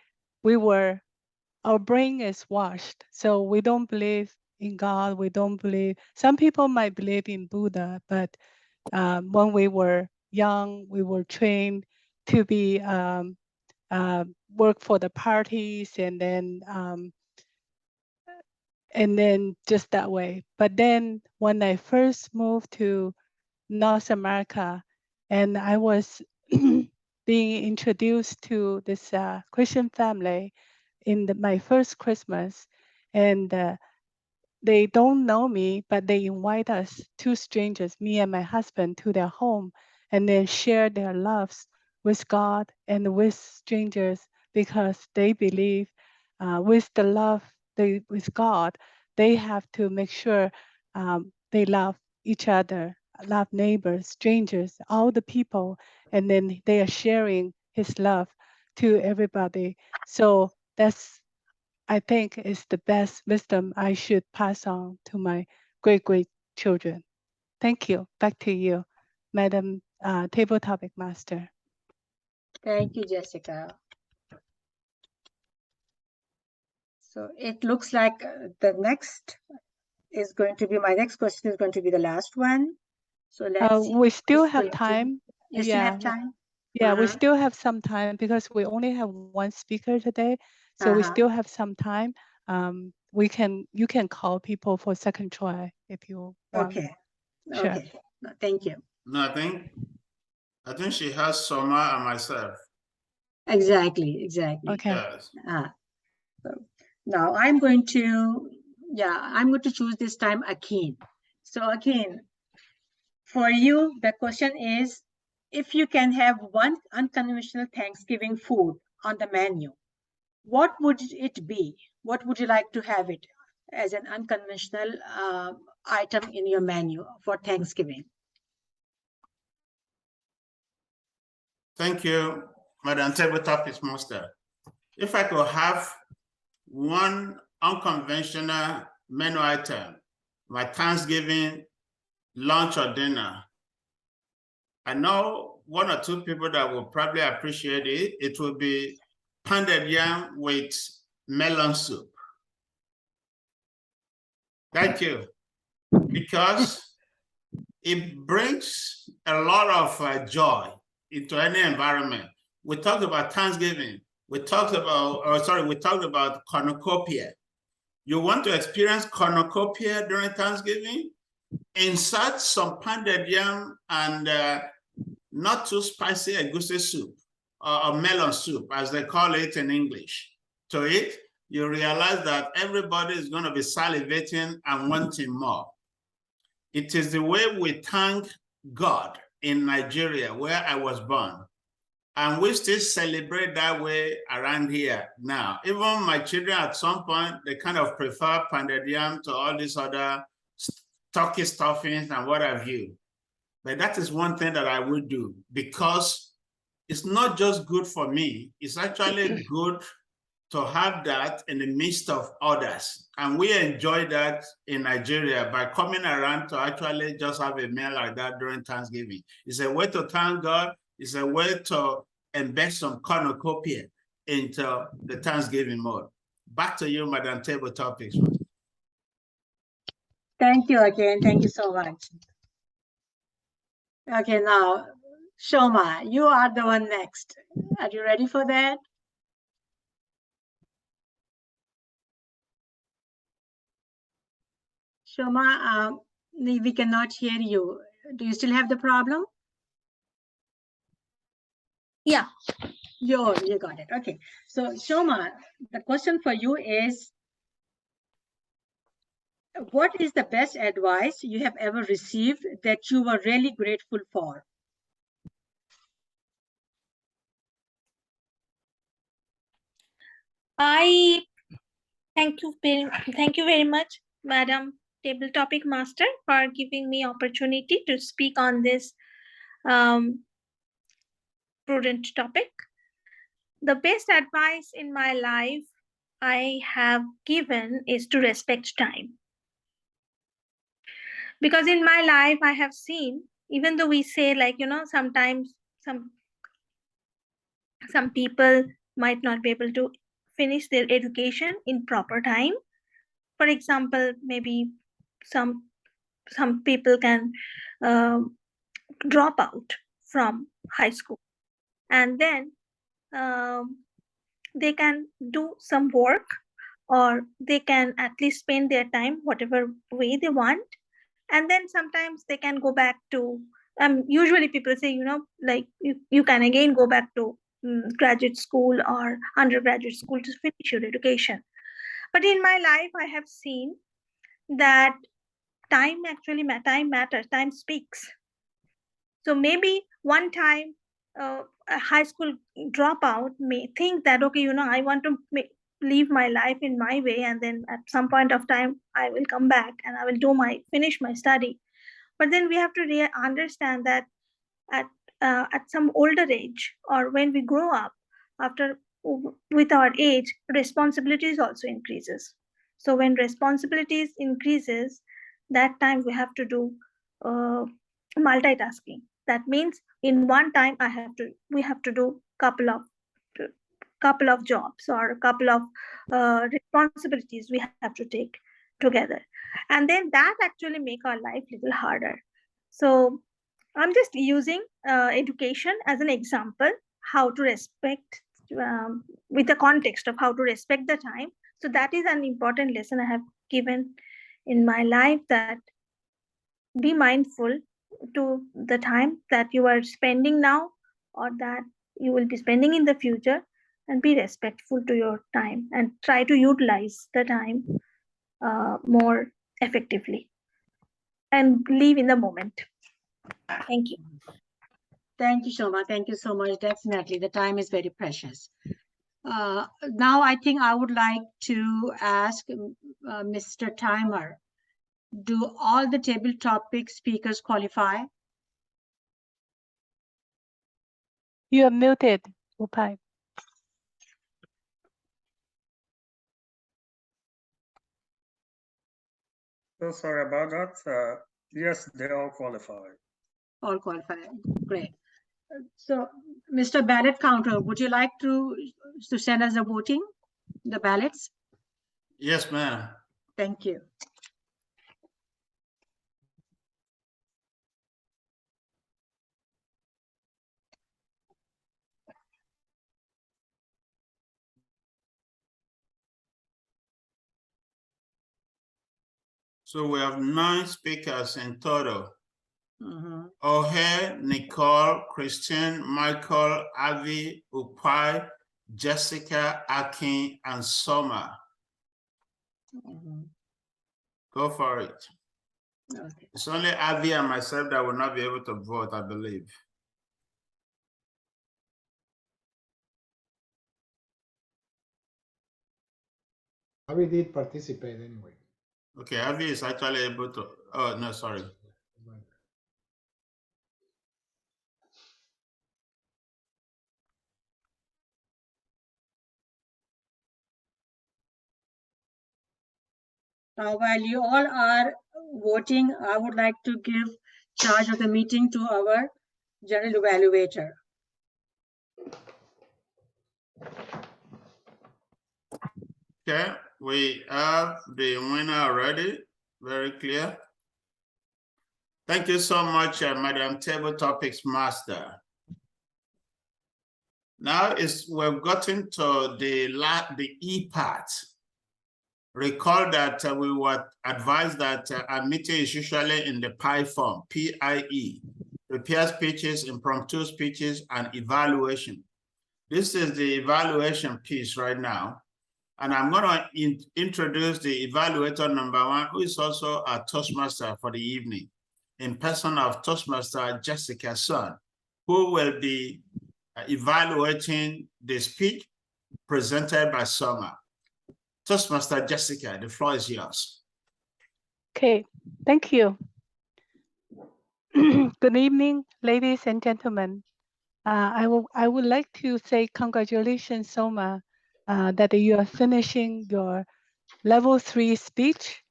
our brain is washed. So we don't believe in God. We don't believe. Some people might believe in Buddha, but when we were young, we were trained to be work for the parties and then just that way. But then when I first moved to North America and I was being introduced to this Christian family in my first Christmas, and they don't know me, but they invite us, two strangers, me and my husband, to their home and then share their loves with God and with strangers because they believe with the love with God, they have to make sure they love each other, love neighbors, strangers, all the people, and then they are sharing his love to everybody. So that's I think is the best wisdom I should pass on to my great children. Thank you. Back to you, Madam Table Topic Master. Thank you, Jessica. So it looks like my next question is going to be the last one. So let's see. We still have time. You still have time? Yeah, we still have some time because we only have one speaker today. So we still have some time. You can call people for second try if you want. Okay. Sure. Okay. Thank you. No, I think she has Soma and myself. Exactly. Okay. Yes. So now I'm going to choose this time Akin. So Akin, for you, the question is, if you can have one unconventional Thanksgiving food on the menu, what would it be? What would you like to have it as an unconventional item in your menu for Thanksgiving? Thank you, Madam Table Topic Master. If I could have one unconventional menu item, my Thanksgiving lunch or dinner, I know one or two people that will probably appreciate it. It will be pounded yam with melon soup. Thank you. Because it brings a lot of joy into any environment. We talked about Thanksgiving. We talked about cornucopia. You want to experience cornucopia during Thanksgiving? Insert some pounded yam and not too spicy egusi soup or melon soup, as they call it in English. To it, you realize that everybody is going to be salivating and wanting more. It is the way we thank God in Nigeria, where I was born. And we still celebrate that way around here now. Even my children at some point, they kind of prefer pounded yam to all these other turkey stuffings and what have you. But that is one thing that I would do because it's not just good for me, it's actually good to have that in the midst of others. And we enjoy that in Nigeria by coming around to actually just have a meal like that during Thanksgiving. It's a way to thank God. It's a way to embed some cornucopia into the Thanksgiving mode. Back to you, Madam Table Topics. Thank you again. Thank you so much. Okay, now, Shoma, you are the one next. Are you ready for that? Shoma, we cannot hear you. Do you still have the problem? Yeah. You got it. Okay. So Shoma, the question for you is, what is the best advice you have ever received that you were really grateful for? I thank you very much, Madam Table Topic Master, for giving me opportunity to speak on this prudent topic. The best advice in my life I have given is to respect time. Because in my life, I have seen, even though we say like, sometimes some people might not be able to finish their education in proper time. For example, maybe some people can drop out from high school, and then they can do some work, or they can at least spend their time whatever way they want, and then sometimes they can go back to usually people say, like you can again go back to graduate school or undergraduate school to finish your education. But in my life, I have seen that time matters, time speaks. So maybe one time a high school dropout may think that, okay, I want to live my life in my way, and then at some point of time I will come back and I will finish my study. But then we have to understand that at some older age, or when we grow up, with our age, responsibilities also increases. So when responsibilities increases, that time we have to do multitasking. That means in one time we have to do couple of jobs, or a couple of responsibilities we have to take together, and then that actually make our life little harder. So I'm just using education as an example, how to respect, with the context of how to respect the time. So that is an important lesson I have given in my life, that be mindful to the time that you are spending now, or that you will be spending in the future, and be respectful to your time and try to utilize the time more effectively and live in the moment. Thank you. Thank you, Shoma. Thank you so much. Definitely, the time is very precious. Now, I think I would like to ask Mr. Timer, do all the table topic speakers qualify? You are muted, Upai. So sorry about that. Yes, they all qualify. All qualify. Great. So, Mr. Ballot Counter, would you like to send us the voting, the ballots? Yes, ma'am. Thank you. So we have 9 speakers in total. Mhm. O'Hare, Nicole, Christian, Michael, Avi, Upai, Jessica, Akin, and Soma. Mhm. Go for it. Okay. It's only Avi and myself that will not be able to vote, I believe. We did participate anyway. Okay, Avi is actually able to. Oh, no, sorry. While you all are voting, I would like to give charge of the meeting to our general evaluator. Okay, we have the winner already, very clear. Thank you so much, Madam Table Topics Master. Now we've gotten to the E part. Recall that we were advised that our meeting is usually in the PIE form, P-I-E, prepare speeches, impromptu speeches, and evaluation. This is the evaluation piece right now. And I'm going to introduce the evaluator number one, who is also a Toastmaster for the evening, in person of Toastmaster Jessica Sun, who will be evaluating the speech presented by Summer. Toastmaster Jessica, the floor is yours. Okay, thank you. Good evening, ladies and gentlemen. I would like to say congratulations, Soma, that you are finishing your level 3 speech,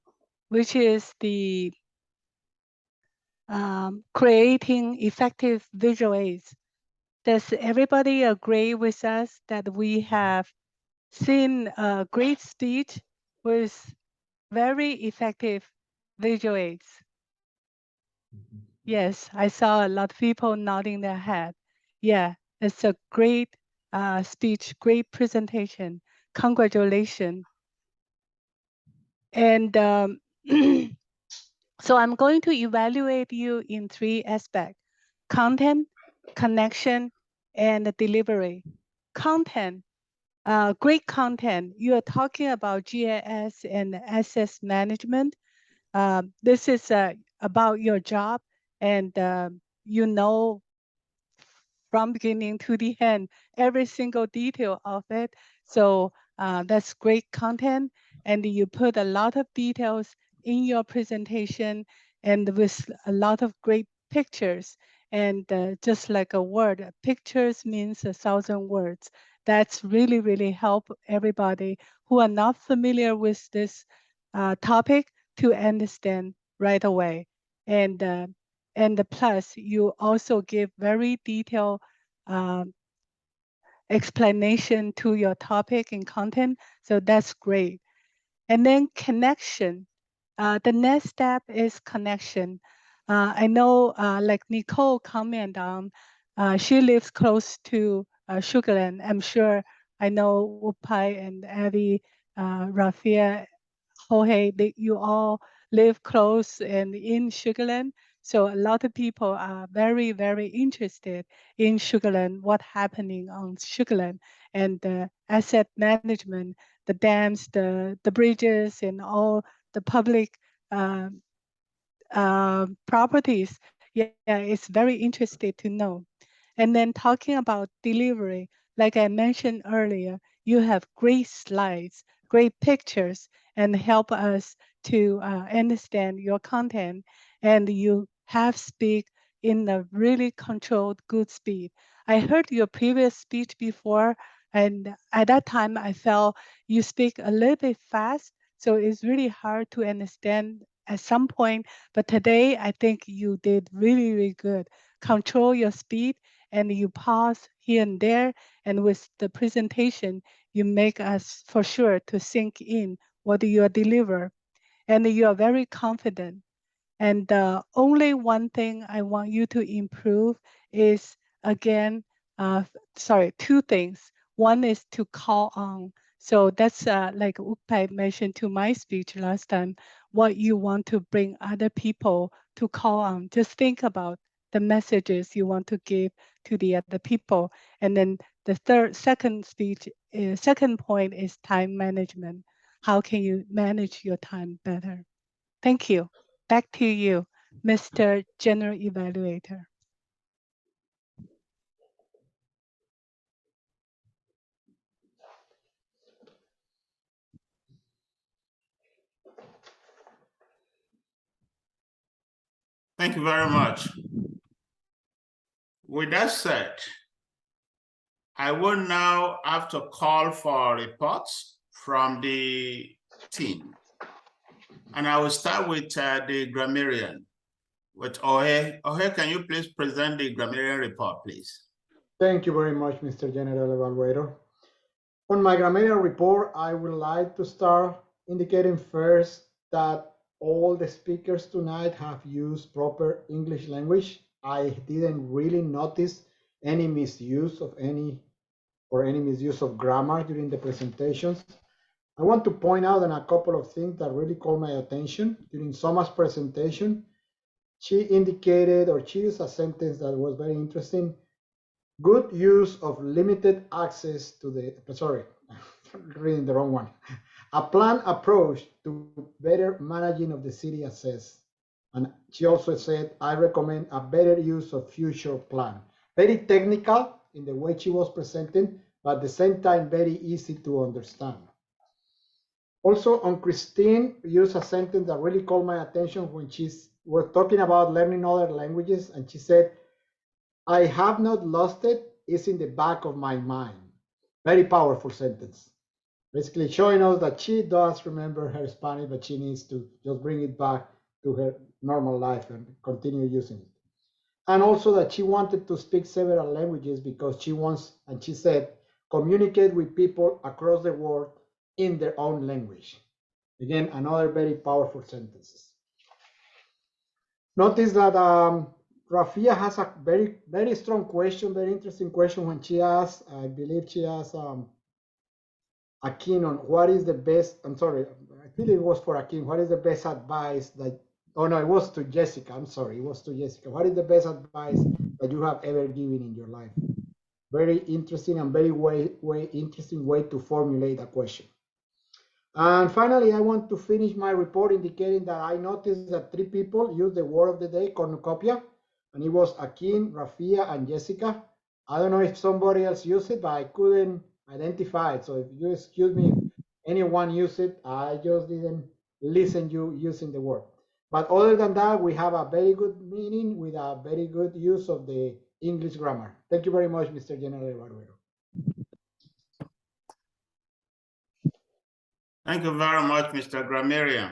which is the creating effective visual aids. Does everybody agree with us that we have seen a great speech with very effective visual aids? Yes, I saw a lot of people nodding their head. Yeah, it's a great speech, great presentation. Congratulations. And so I'm going to evaluate you in 3 aspects: content, connection, and delivery. Content, great content. You are talking about GIS and asset management. This is about your job, and you know from beginning to the end, every single detail of it. So that's great content. And you put a lot of details in your presentation and with a lot of great pictures. And just like a word, pictures means 1,000 words. That's really, really help everybody who are not familiar with this topic to understand right away. And plus, you also give very detailed explanation to your topic and content. So that's great. And then connection. The next step is connection. I know, like Nicole comment on, she lives close to Sugarland. I'm sure I know Upai and Abby, Rafia, Jorge, you all live close and in Sugarland. So a lot of people are very, very interested in Sugarland, what's happening on Sugarland and the asset management, the dams, the bridges, and all the public properties. Yeah, it's very interesting to know. And then talking about delivery, like I mentioned earlier, you have great slides, great pictures, and help us to understand your content. And you have speak in a really controlled, good speed. I heard your previous speech before, and at that time I felt you speak a little bit fast, so it's really hard to understand at some point. But today, I think you did really, really good. Control your speed and you pause here and there. And with the presentation, you make us for sure to sink in what you deliver. And you are very confident. And only one thing I want you to improve is, again, two things. One is to call on. So that's like Upai mentioned to my speech last time, what you want to bring other people to call on. Just think about the messages you want to give to the other people. And then the second point is time management. How can you manage your time better? Thank you. Back to you, Mr. General Evaluator. Thank you very much. With that said, I will now have to call for reports from the team. And I will start with the grammarian, with Ohe. Ohe, can you please present the grammarian report, please? Thank you very much, Mr. General Evaluator. On my grammarian report, I would like to start indicating first that all the speakers tonight have used proper English language. I didn't really notice any misuse of any misuse of grammar during the presentations. I want to point out on a couple of things that really caught my attention during Soma's presentation. She indicated, or she used a sentence that was very interesting. Good use of limited access to the, sorry, reading the wrong one. A planned approach to better managing of the city assets. And she also said, I recommend a better use of future plan. Very technical in the way she was presenting, but at the same time, very easy to understand. Also on Christine, used a sentence that really caught my attention when we're talking about learning other languages. And she said, I have not lost it, it's in the back of my mind. Very powerful sentence. Basically showing us that she does remember her Spanish, but she needs to just bring it back to her normal life and continue using it. And also that she wanted to speak several languages because she wants, and she said, communicate with people across the world in their own language. Again, another very powerful sentences. Notice that Rafia has a very, very strong question, very interesting question when she asks, I believe she asked Akin on what is the best, I'm sorry, I think it was for Akin, what is the best advice that, oh no, it was to Jessica, I'm sorry, it was to Jessica. What is the best advice that you have ever given in your life? Very interesting and very interesting way to formulate a question. And finally, I want to finish my report indicating that I noticed that 3 people used the word of the day, cornucopia, and it was Akin, Rafia, and Jessica. I don't know if somebody else used it, but I couldn't identify it. So if you excuse me, if anyone used it, I just didn't listen you using the word. But other than that, we have a very good meeting with a very good use of the English grammar. Thank you very much, Mr. General Evaluator. Thank you very much, Mr. Grammarian.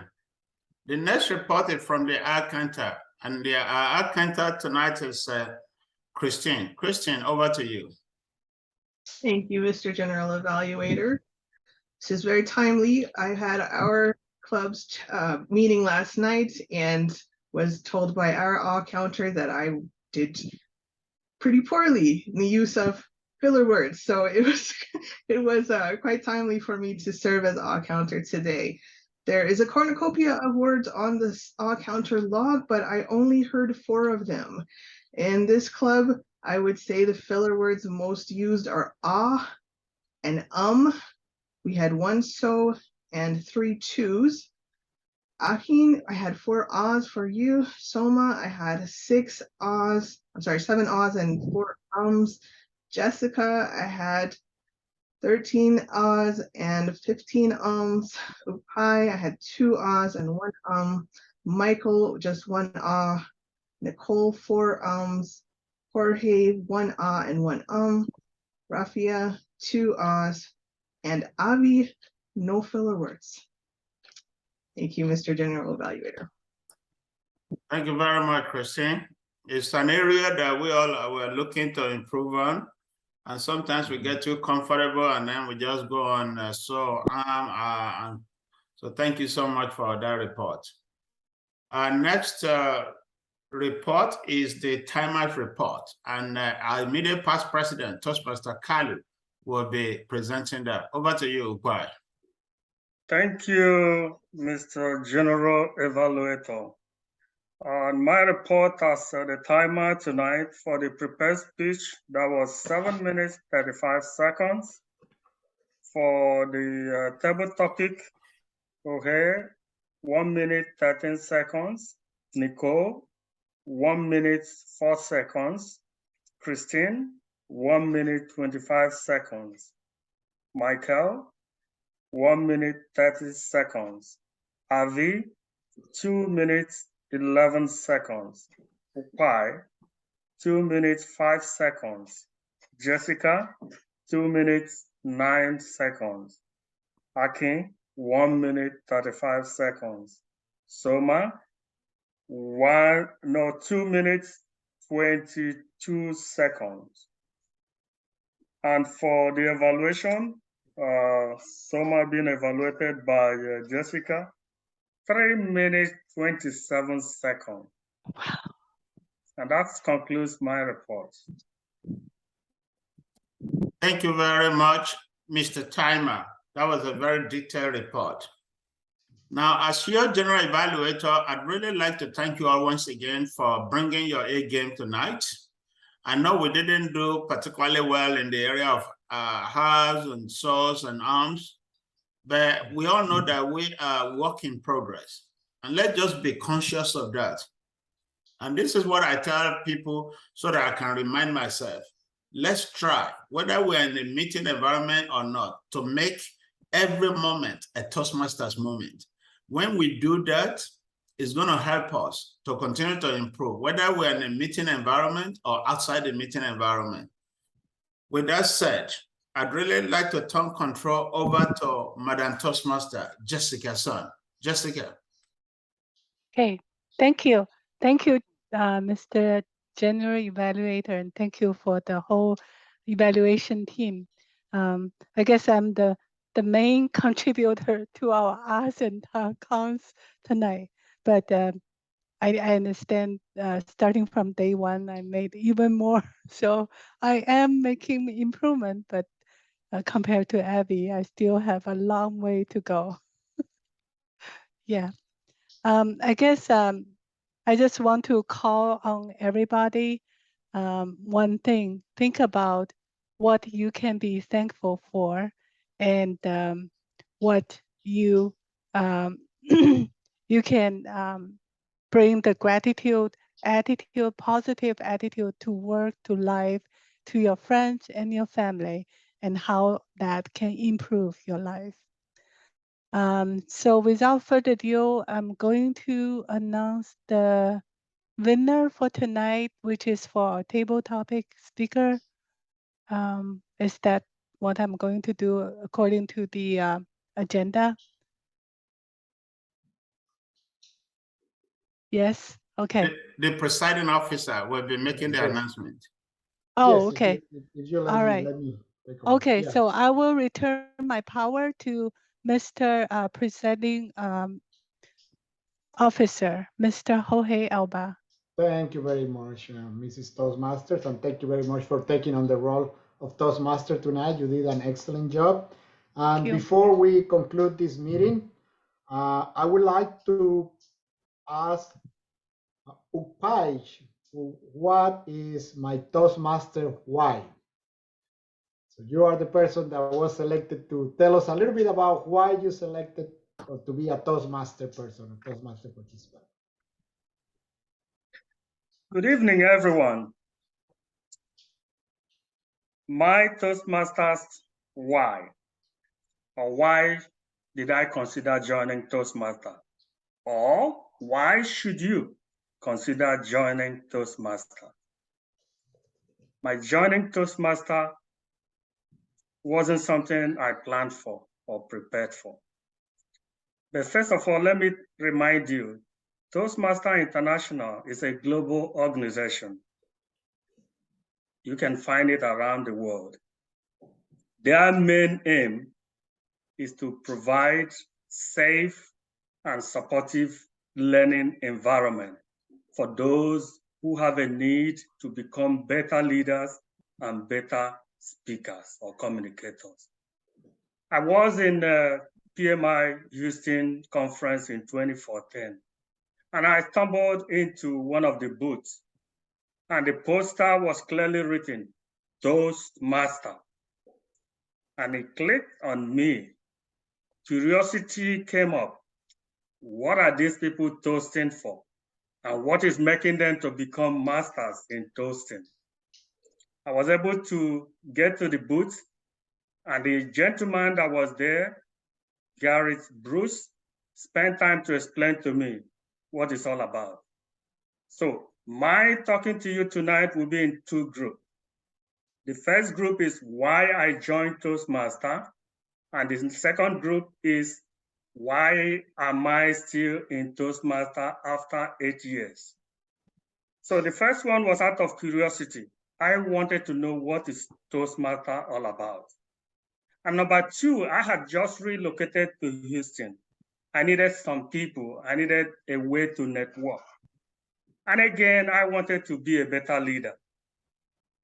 The next report is from the Arcanta, and the Arcanta tonight is Christine. Christine, over to you. Thank you, Mr. General Evaluator. This is very timely. I had our club's meeting last night and was told by our counter that I did pretty poorly in the use of filler words. So it was quite timely for me to serve as counter today. There is a cornucopia of words on this counter log, but I only heard 4 of them. In this club, I would say the filler words most used are and We had 1 so and 3 twos. Akin, I had 4 ahs for you. Soma, I had 7 ahs and 4 ums. Jessica, I had 13 ahs and 15 ums. Upai, I had 2 ahs and 1 Michael, just 1 ah. Nicole, 4 ums. Jorge, 1 ah and 1 Rafia, 2 ahs. And Avi, no filler words. Thank you, Mr. General Evaluator. Thank you very much, Christine. It's an area that we all were looking to improve on. And sometimes we get too comfortable and then we just go on. So thank you so much for that report. Our next report is the timeout report. And our immediate past president, Toastmaster Kalu, will be presenting that. Over to you, Upai. Thank you, Mr. General Evaluator. My report has the timer tonight for the prepared speech that was 7 minutes 35 seconds. For the table topic, Jorge, 1 minute 13 seconds. Nicole, 1 minute 4 seconds. Christine, 1 minute 25 seconds. Michael, 1 minute 30 seconds. Avi, 2 minutes 11 seconds. Upai, 2 minutes 5 seconds. Jessica, 2 minutes 9 seconds. Akin, 1 minute 35 seconds. Soma, 2 minutes 22 seconds. And for the evaluation, Soma being evaluated by Jessica, 3 minutes 27 seconds. Wow. And that concludes my report. Thank you very much, Mr. Timer. That was a very detailed report. Now, as your general evaluator, I'd really like to thank you all once again for bringing your A game tonight. I know we didn't do particularly well in the area of halves and saws and arms, but we all know that we are work in progress. And let's just be conscious of that. And this is what I tell people so that I can remind myself. Let's try, whether we're in a meeting environment or not, to make every moment a Toastmasters moment. When we do that, it's going to help us to continue to improve, whether we're in a meeting environment or outside the meeting environment. With that said, I'd really like to turn control over to Madam Toastmaster, Jessica Son. Jessica. Okay, thank you. Thank you, Mr. General Evaluator, and thank you for the whole evaluation team. I guess I'm the main contributor to our arts and cons tonight, but I understand starting from day one, I made even more. So I am making improvement, but compared to Abby, I still have a long way to go. Yeah. I guess I just want to call on everybody. One thing, think about what you can be thankful for and what you you can bring the gratitude attitude, positive attitude to work, to life, to your friends and your family, and how that can improve your life. So without further ado, I'm going to announce the winner for tonight, which is for our table topic speaker. Is that what I'm going to do according to the agenda? Yes, okay. The presiding officer will be making the announcement. Oh, Yes, okay. If you All right. let me take over. Okay, Yeah. so I will return my power to Mr. Presiding Officer, Mr. Jorge Alba. Thank you very much, Mrs. Toastmasters, and thank you very much for taking on the role of Toastmaster tonight. You did an excellent job. And before we conclude this meeting, I would like to ask Upaj, what is my Toastmaster why? So you are the person that was selected to tell us a little bit about why you selected to be a Toastmaster person, a Toastmaster participant. Good evening, everyone. My Toastmasters why, or why did I consider joining Toastmaster? Or why should you consider joining Toastmaster? My joining Toastmaster wasn't something I planned for or prepared for. But first of all, let me remind you, Toastmaster International is a global organization. You can find it around the world. Their main aim is to provide safe and supportive learning environment for those who have a need to become better leaders and better speakers or communicators. I was in the PMI Houston conference in 2014, and I stumbled into one of the booths, and the poster was clearly written, Toastmaster. And it clicked on me. Curiosity came up. What are these people toasting for? And what is making them to become masters in toasting? I was able to get to the booth, and the gentleman that was there, Garrett Bruce, spent time to explain to me what it's all about. So my talking to you tonight will be in two groups. The first group is why I joined Toastmaster, and the second group is why am I still in Toastmaster after 8 years? So the first one was out of curiosity. I wanted to know what is Toastmaster all about. And number two, I had just relocated to Houston. I needed some people. I needed a way to network. And again, I wanted to be a better leader.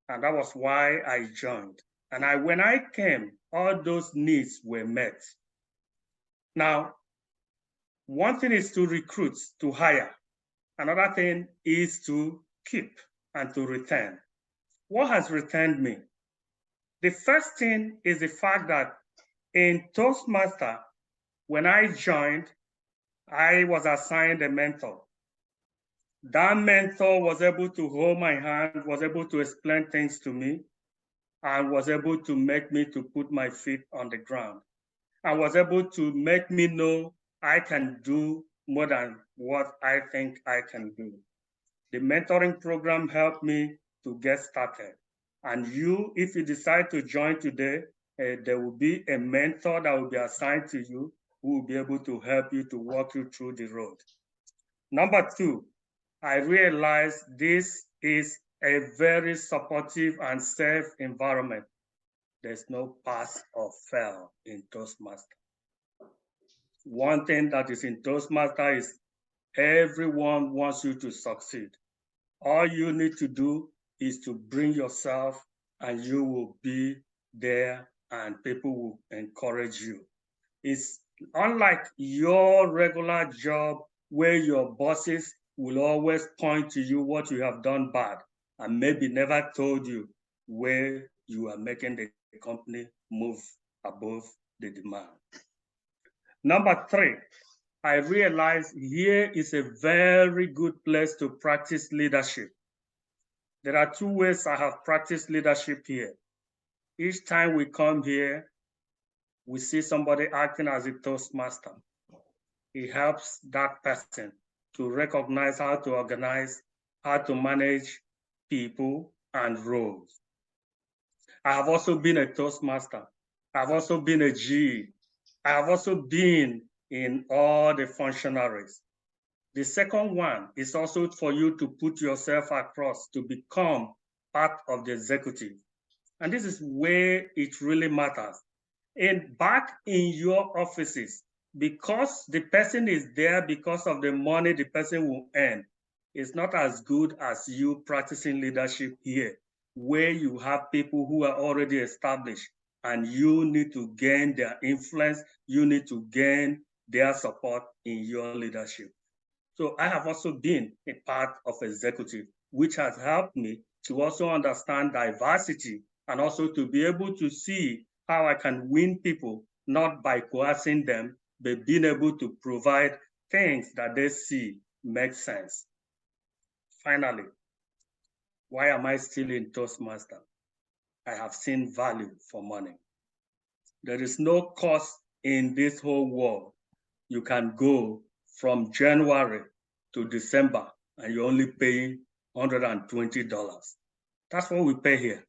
And that was why I joined. And when I came, all those needs were met. Now, one thing is to recruit, to hire. Another thing is to keep and to retain. What has retained me? The first thing is the fact that in Toastmaster, when I joined, I was assigned a mentor. That mentor was able to hold my hand, was able to explain things to me, and was able to make me to put my feet on the ground. And was able to make me know I can do more than what I think I can do. The mentoring program helped me to get started. And you, if you decide to join today, there will be a mentor that will be assigned to you who will be able to help you to walk you through the road. Number two, I realized this is a very supportive and safe environment. There's no pass or fail in Toastmaster. One thing that is in Toastmaster is everyone wants you to succeed. All you need to do is to bring yourself and you will be there and people will encourage you. It's unlike your regular job where your bosses will always point to you what you have done bad and maybe never told you where you are making the company move above the demand. Number three, I realized here is a very good place to practice leadership. There are two ways I have practiced leadership here. Each time we come here, we see somebody acting as a Toastmaster. It helps that person to recognize how to organize, how to manage people and roles. I have also been a Toastmaster. I've also been a GE. I have also been in all the functionaries. The second one is also for you to put yourself across to become part of the executive. And this is where it really matters. And back in your offices, because the person is there because of the money the person will earn, it's not as good as you practicing leadership here, where you have people who are already established and you need to gain their influence, you need to gain their support in your leadership. So I have also been a part of executive, which has helped me to also understand diversity and also to be able to see how I can win people, not by coercing them, but being able to provide things that they see make sense. Finally, why am I still in Toastmaster? I have seen value for money. There is no cost in this whole world. You can go from January to December and you're only paying $120. That's what we pay here.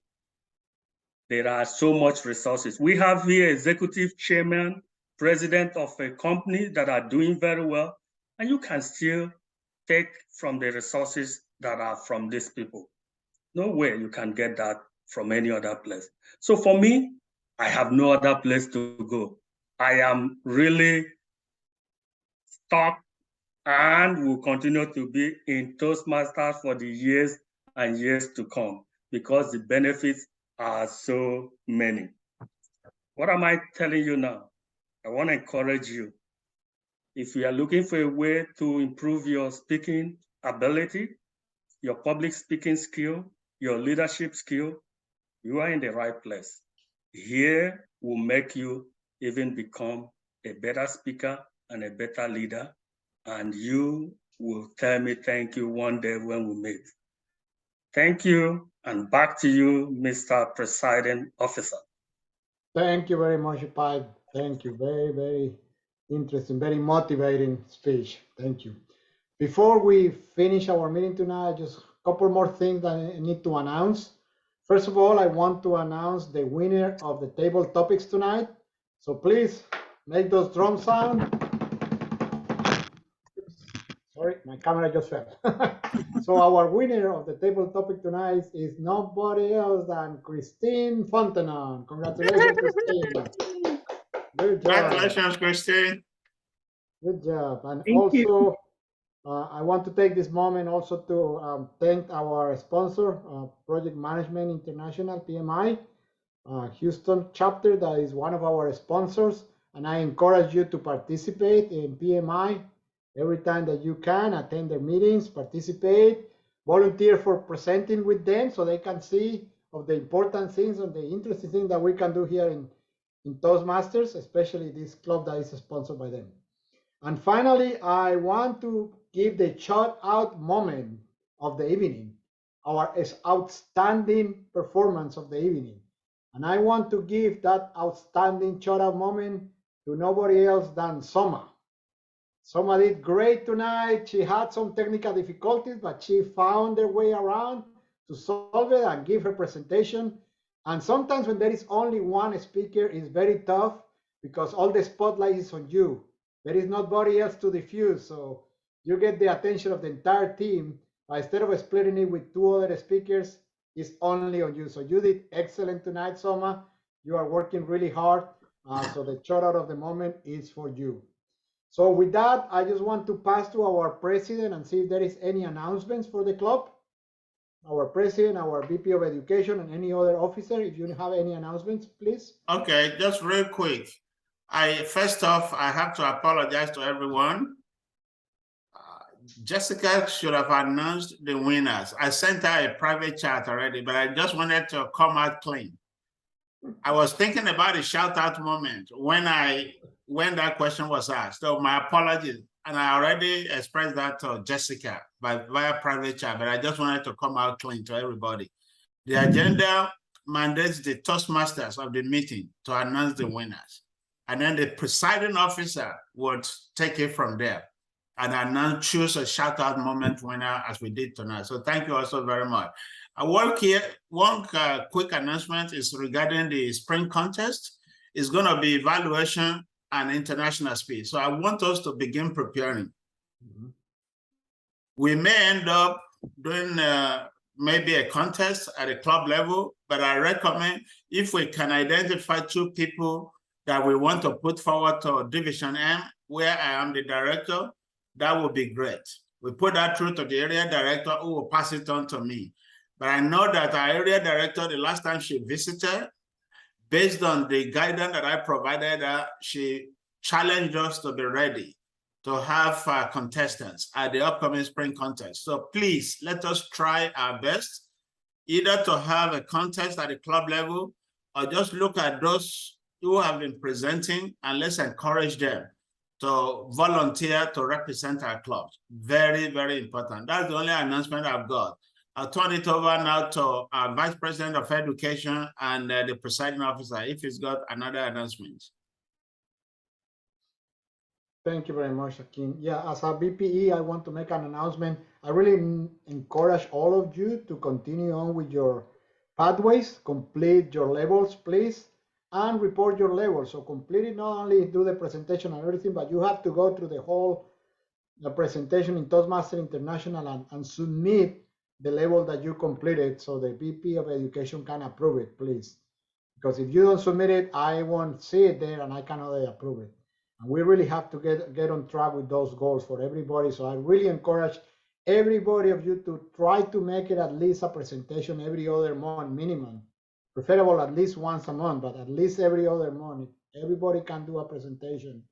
There are so much resources. We have here executive chairman, president of a company that are doing very well, and you can still take from the resources that are from these people. No way you can get that from any other place. So for me, I have no other place to go. I am really stuck and will continue to be in Toastmasters for the years and years to come because the benefits are so many. What am I telling you now? I want to encourage you. If you are looking for a way to improve your speaking ability, your public speaking skill, your leadership skill, you are in the right place. Here will make you even become a better speaker and a better leader. And you will tell me thank you one day when we meet. Thank you, and back to you, Mr. Presiding Officer. Thank you very much, Pai. Thank you. Very, very interesting, very motivating speech. Thank you. Before we finish our meeting tonight, just a couple more things that I need to announce. First of all, I want to announce the winner of the table topics tonight. So please make those drum sound. Sorry, my camera just fell. So our winner of the table topic tonight is nobody else than Christine Fontenon. Congratulations, Christine. Good job. Congratulations, Christine. Good job. And Thank you. also, I want to take this moment also to thank our sponsor, Project Management International, PMI. Houston chapter that is one of our sponsors, and I encourage you to participate in PMI every time that you can. Attend their meetings, participate, volunteer for presenting with them so they can see of the important things and the interesting things that we can do here in Toastmasters, especially this club that is sponsored by them. And finally, I want to give the shout out moment of the evening, our outstanding performance of the evening. And I want to give that outstanding shout out moment to nobody else than Soma. Soma did great tonight. She had some technical difficulties, but she found her way around to solve it and give her presentation. And sometimes when there is only one speaker, it's very tough because all the spotlight is on you. There is nobody else to diffuse. So you get the attention of the entire team. But instead of splitting it with two other speakers, it's only on you. So you did excellent tonight, Soma. You are working really hard. So the shout out of the moment is for you. So with that, I just want to pass to our president and see if there is any announcements for the club. Our president, our VP of Education, and any other officer, if you have any announcements, please. Okay, just real quick. First off, I have to apologize to everyone. Jessica should have announced the winners. I sent her a private chat already, but I just wanted to come out clean. I was thinking about the shout out moment when that question was asked. So my apologies. And I already expressed that to Jessica via private chat, but I just wanted to come out clean to everybody. The agenda mandates the Toastmasters of the meeting to announce the winners. And then the presiding officer would take it from there and choose a shout out moment winner as we did tonight. So thank you also very much. One quick announcement is regarding the spring contest. It's going to be evaluation and international speed. So I want us to begin preparing. We may end up doing maybe a contest at a club level, but I recommend if we can identify 2 people that we want to put forward to Division M, where I am the director, that would be great. We put that through to the area director who will pass it on to me. But I know that our area director, the last time she visited, based on the guidance that I provided her, she challenged us to be ready to have contestants at the upcoming spring contest. So please, let us try our best, either to have a contest at the club level or just look at those who have been presenting and let's encourage them to volunteer to represent our clubs. Very, very important. That's the only announcement I've got. I'll turn it over now to our Vice President of Education and the presiding officer, if he's got another announcement. Thank you very much, Akin. Yeah, as a VPE, I want to make an announcement. I really encourage all of you to continue on with your pathways, complete your levels, please, and report your levels. So complete it, not only do the presentation and everything, but you have to go through the whole presentation in Toastmasters International and submit the level that you completed so the VP of Education can approve it, please. Because if you don't submit it, I won't see it there and I cannot approve it. And we really have to get on track with those goals for everybody. So I really encourage everybody of you to try to make it at least a presentation every other month minimum. Preferable at least once a month, but at least every other month. Everybody can do a presentation.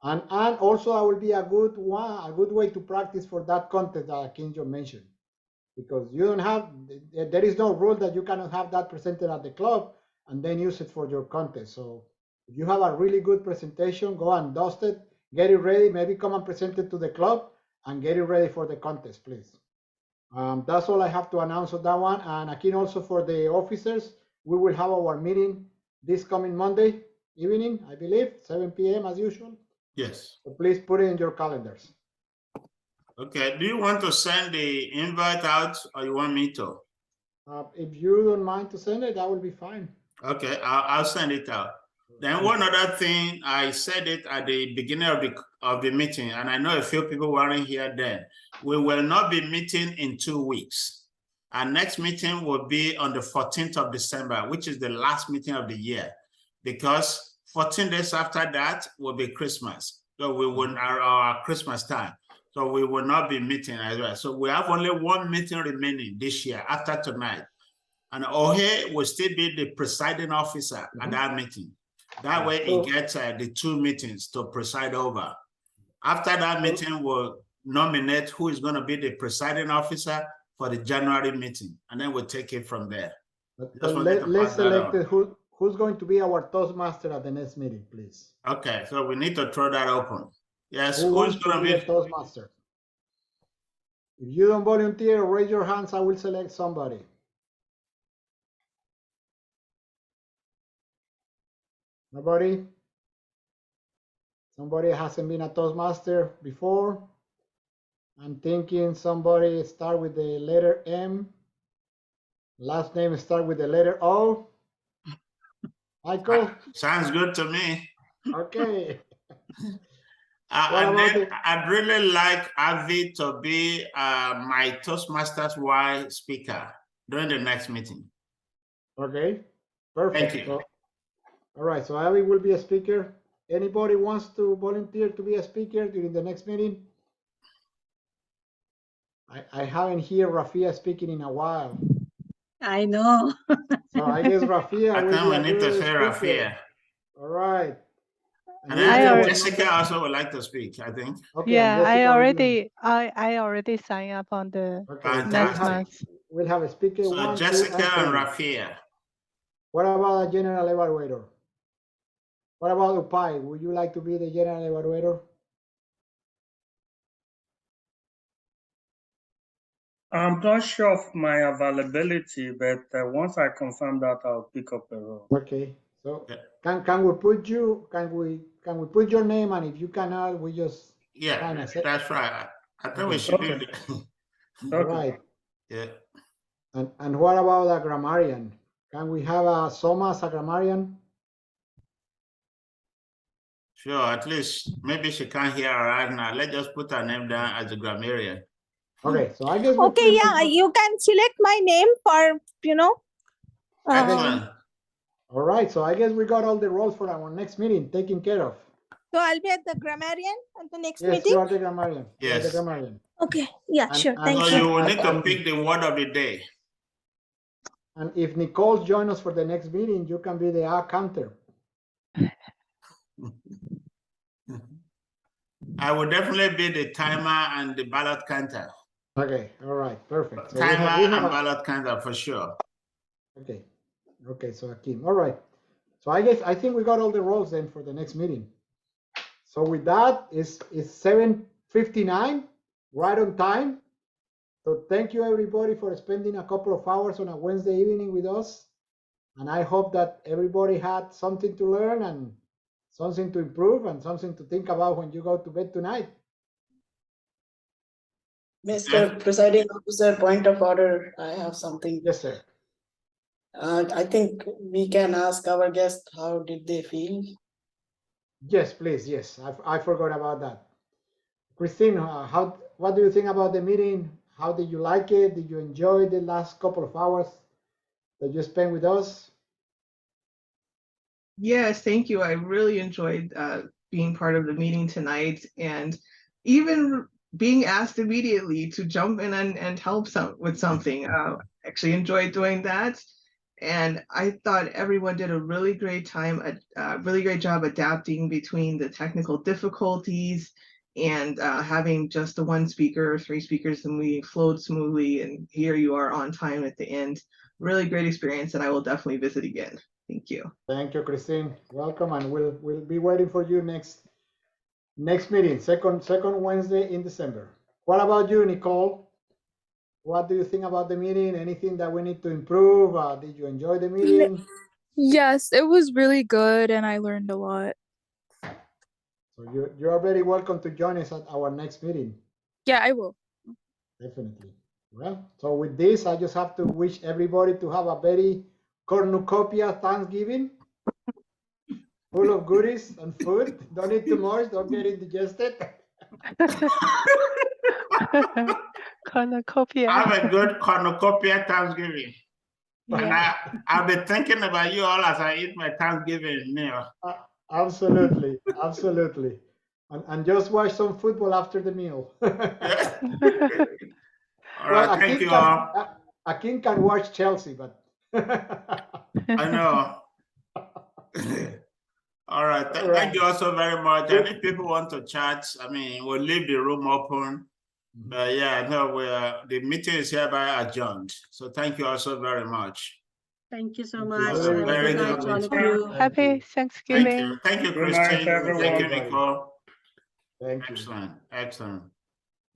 And also that will be a good way to practice for that content that Kinjo mentioned. Because you don't have, there is no rule that you cannot have that presented at the club and then use it for your contest. So if you have a really good presentation, go and dust it, get it ready, maybe come and present it to the club and get it ready for the contest, please. That's all I have to announce on that one. And Akin, also for the officers, we will have our meeting this coming Monday evening, I believe, 7 p.m. as usual. Yes. So please put it in your calendars. Okay, do you want to send the invite out or you want me to? If you don't mind to send it, that will be fine. Okay, I'll send it out. Then one other thing, I said it at the beginning of the meeting, and I know a few people weren't here then. We will not be meeting in 2 weeks. Our next meeting will be on the 14th of December, which is the last meeting of the year, because 14 days after that will be Christmas. So we will our Christmas time. So we will not be meeting as well. So we have only 1 meeting remaining this year after tonight. And Ohe will still be the presiding officer at that meeting. That way he gets the 2 meetings to preside over. After that meeting, we'll nominate who is going to be the presiding officer for the January meeting, and then we'll take it from there. But let's select who's going to be our Toastmaster at the next meeting, please. Okay, so we need to throw that open. Yes, who's going to be the Toastmaster? If you don't volunteer, raise your hands. I will select somebody. Nobody? Somebody hasn't been a Toastmaster before? I'm thinking somebody start with the letter M. Last name start with the letter O. Michael? Sounds good to me. Okay. And then I'd really like Avi to be my Toastmasters Y speaker during the next meeting. Okay, perfect. Thank you. So, all right, so Avi will be a speaker. Anybody wants to volunteer to be a speaker during the next meeting? I haven't heard Rafia speaking in a while. I know. So I guess Rafia I will think be we a need to good say speaker. Rafia. All right. And then I think Jessica also would like to speak, I think. Okay, Yeah, I Jessica already signed up on the next month. We'll have a speaker. So 1, Jessica 2, and 3. and Rafia. What about a general evaluator? What about Upai? Would you like to be the general evaluator? I'm not sure of my availability, but once I confirm that, I'll pick up a role. Okay, so can we put you? Can we put your name? And if you cannot, we just That's right. I think we should do that. All right. Yeah. And what about a grammarian? Can we have a Soma as a grammarian? Sure, at least maybe she can't hear right now. Let's just put her name down as a grammarian. Okay, so I guess okay, yeah, you can select my name for, Excellent. All right, so I guess we got all the roles for our next meeting taken care of. So I'll be at the grammarian at the next Yes, meeting? you are the grammarian. Yes. You are the grammarian. Okay, yeah, sure, thank So you. you will need to pick the word of the day. And if Nicole joins us for the next meeting, you can be the counter. I will definitely be the timer and the ballot counter. Okay, all right, perfect. So Timer we have and ballot counter for sure. Okay, okay, so Akeem, all right. So I think we got all the roles then for the next meeting. So with that, it's 7:59, right on time. So thank you everybody for spending a couple of hours on a Wednesday evening with us. And I hope that everybody had something to learn and something to improve and something to think about when you go to bed tonight. Mr. Presiding Officer, point of order, I have something. Yes, sir. I think we can ask our guests how did they feel? Yes, please. Yes, I forgot about that. Christine, what do you think about the meeting? How did you like it? Did you enjoy the last couple of hours that you spent with us? Yes, thank you. I really enjoyed being part of the meeting tonight, and even being asked immediately to jump in and help with something. Actually enjoyed doing that. And I thought everyone did a really great job adapting between the technical difficulties and having just the one speaker, 3 speakers, and we flowed smoothly. And here you are on time at the end. Really great experience, and I will definitely visit again. Thank you. Thank you, Christine. Welcome, and we'll be waiting for you next meeting, second Wednesday in December. What about you, Nicole? What do you think about the meeting? Anything that we need to improve? Did you enjoy the meeting? Yes, it was really good and I learned a lot. So you are very welcome to join us at our next meeting. Yeah, I will. Definitely. Well, so with this, I just have to wish everybody to have a very cornucopia Thanksgiving, full of goodies and food. Don't eat too much, don't get indigested. Cornucopia. Have a good cornucopia Thanksgiving. Yeah. And I'll be thinking about you all as I eat my Thanksgiving meal. Absolutely, absolutely. And just watch some football after the meal. All right, thank you all. Akin can watch Chelsea, but I know. All right. Thank you also very much. And if people want to chat, I mean, we'll leave the room open. But yeah, no, the meeting is hereby adjourned. So thank you also very much. Thank you so Thank much. you. Have a Very good night good to all of meeting. you. Happy Thanksgiving. Thank you, Good night, Christine. everyone. Thank you, Everybody. Nicole. Thank you. Excellent, excellent.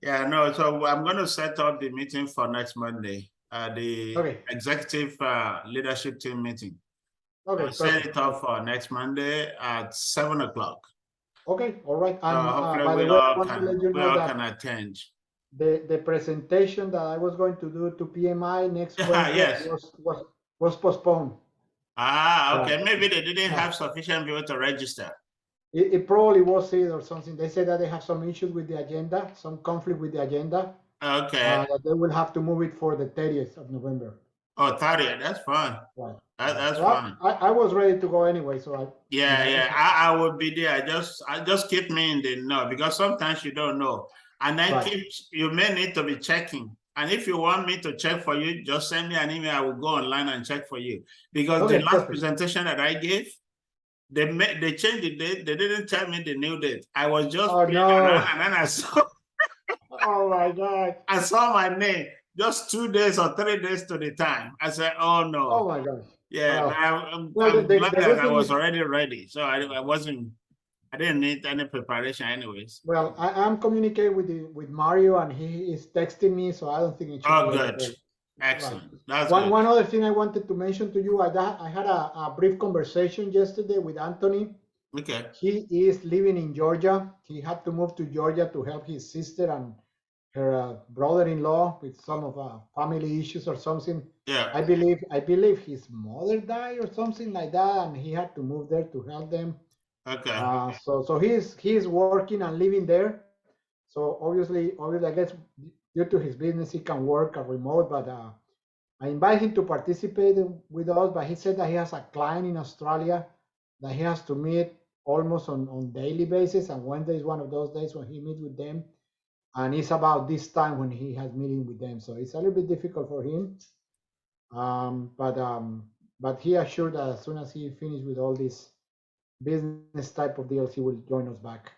Yeah, no, so I'm going to set up the meeting for next Monday, the Okay. executive leadership team meeting. Okay, I'll set perfect. it up for next Monday at 7 o'clock. Okay, all right. And Hopefully by the way, I want to let you we know all that can attend. the presentation that I was going to do to PMI next Wednesday Yes. was postponed. Okay. Maybe they didn't have sufficient people to register. It probably was it or something. They said that they have some issues with the agenda, some conflict with the agenda. Okay. That they will have to move it for the 30th of November. Oh, 30th. That's fine. Right. That's So fine. I was ready to go anyway, so I would be there. I just keep me in the know, because sometimes you don't know, and then you may need to be checking. And if you want me to check for you, just send me an email. I will go online and check for you, because the last presentation that I gave, they changed the date. They didn't tell me the new date. I was just playing around, and then I saw. Oh my God! I saw my name just 2 days or 3 days to the time. I said, "Oh no!" Oh my gosh! Yeah, well, but I'm glad that I was is, already ready, so I didn't need any preparation, anyways. Well, I'm communicating with Mario, and he is texting me, so I don't think it should be any problem. Excellent. Right. That's one other thing I wanted to mention to you. I had a brief conversation yesterday with Anthony. Okay. He is living in Georgia. He had to move to Georgia to help his sister and her brother-in-law with some of family issues or something. Yeah. I believe his mother died or something like that, and he had to move there to help them. Okay. So he's working and living there. So obviously, I guess due to his business, he can work remote. But I invite him to participate with us. But he said that he has a client in Australia that he has to meet almost on daily basis, and Wednesday is one of those days when he meets with them. And it's about this time when he has meeting with them, so it's a little bit difficult for him. But he assured that as soon as he finished with all these business type of deals, he will join us back.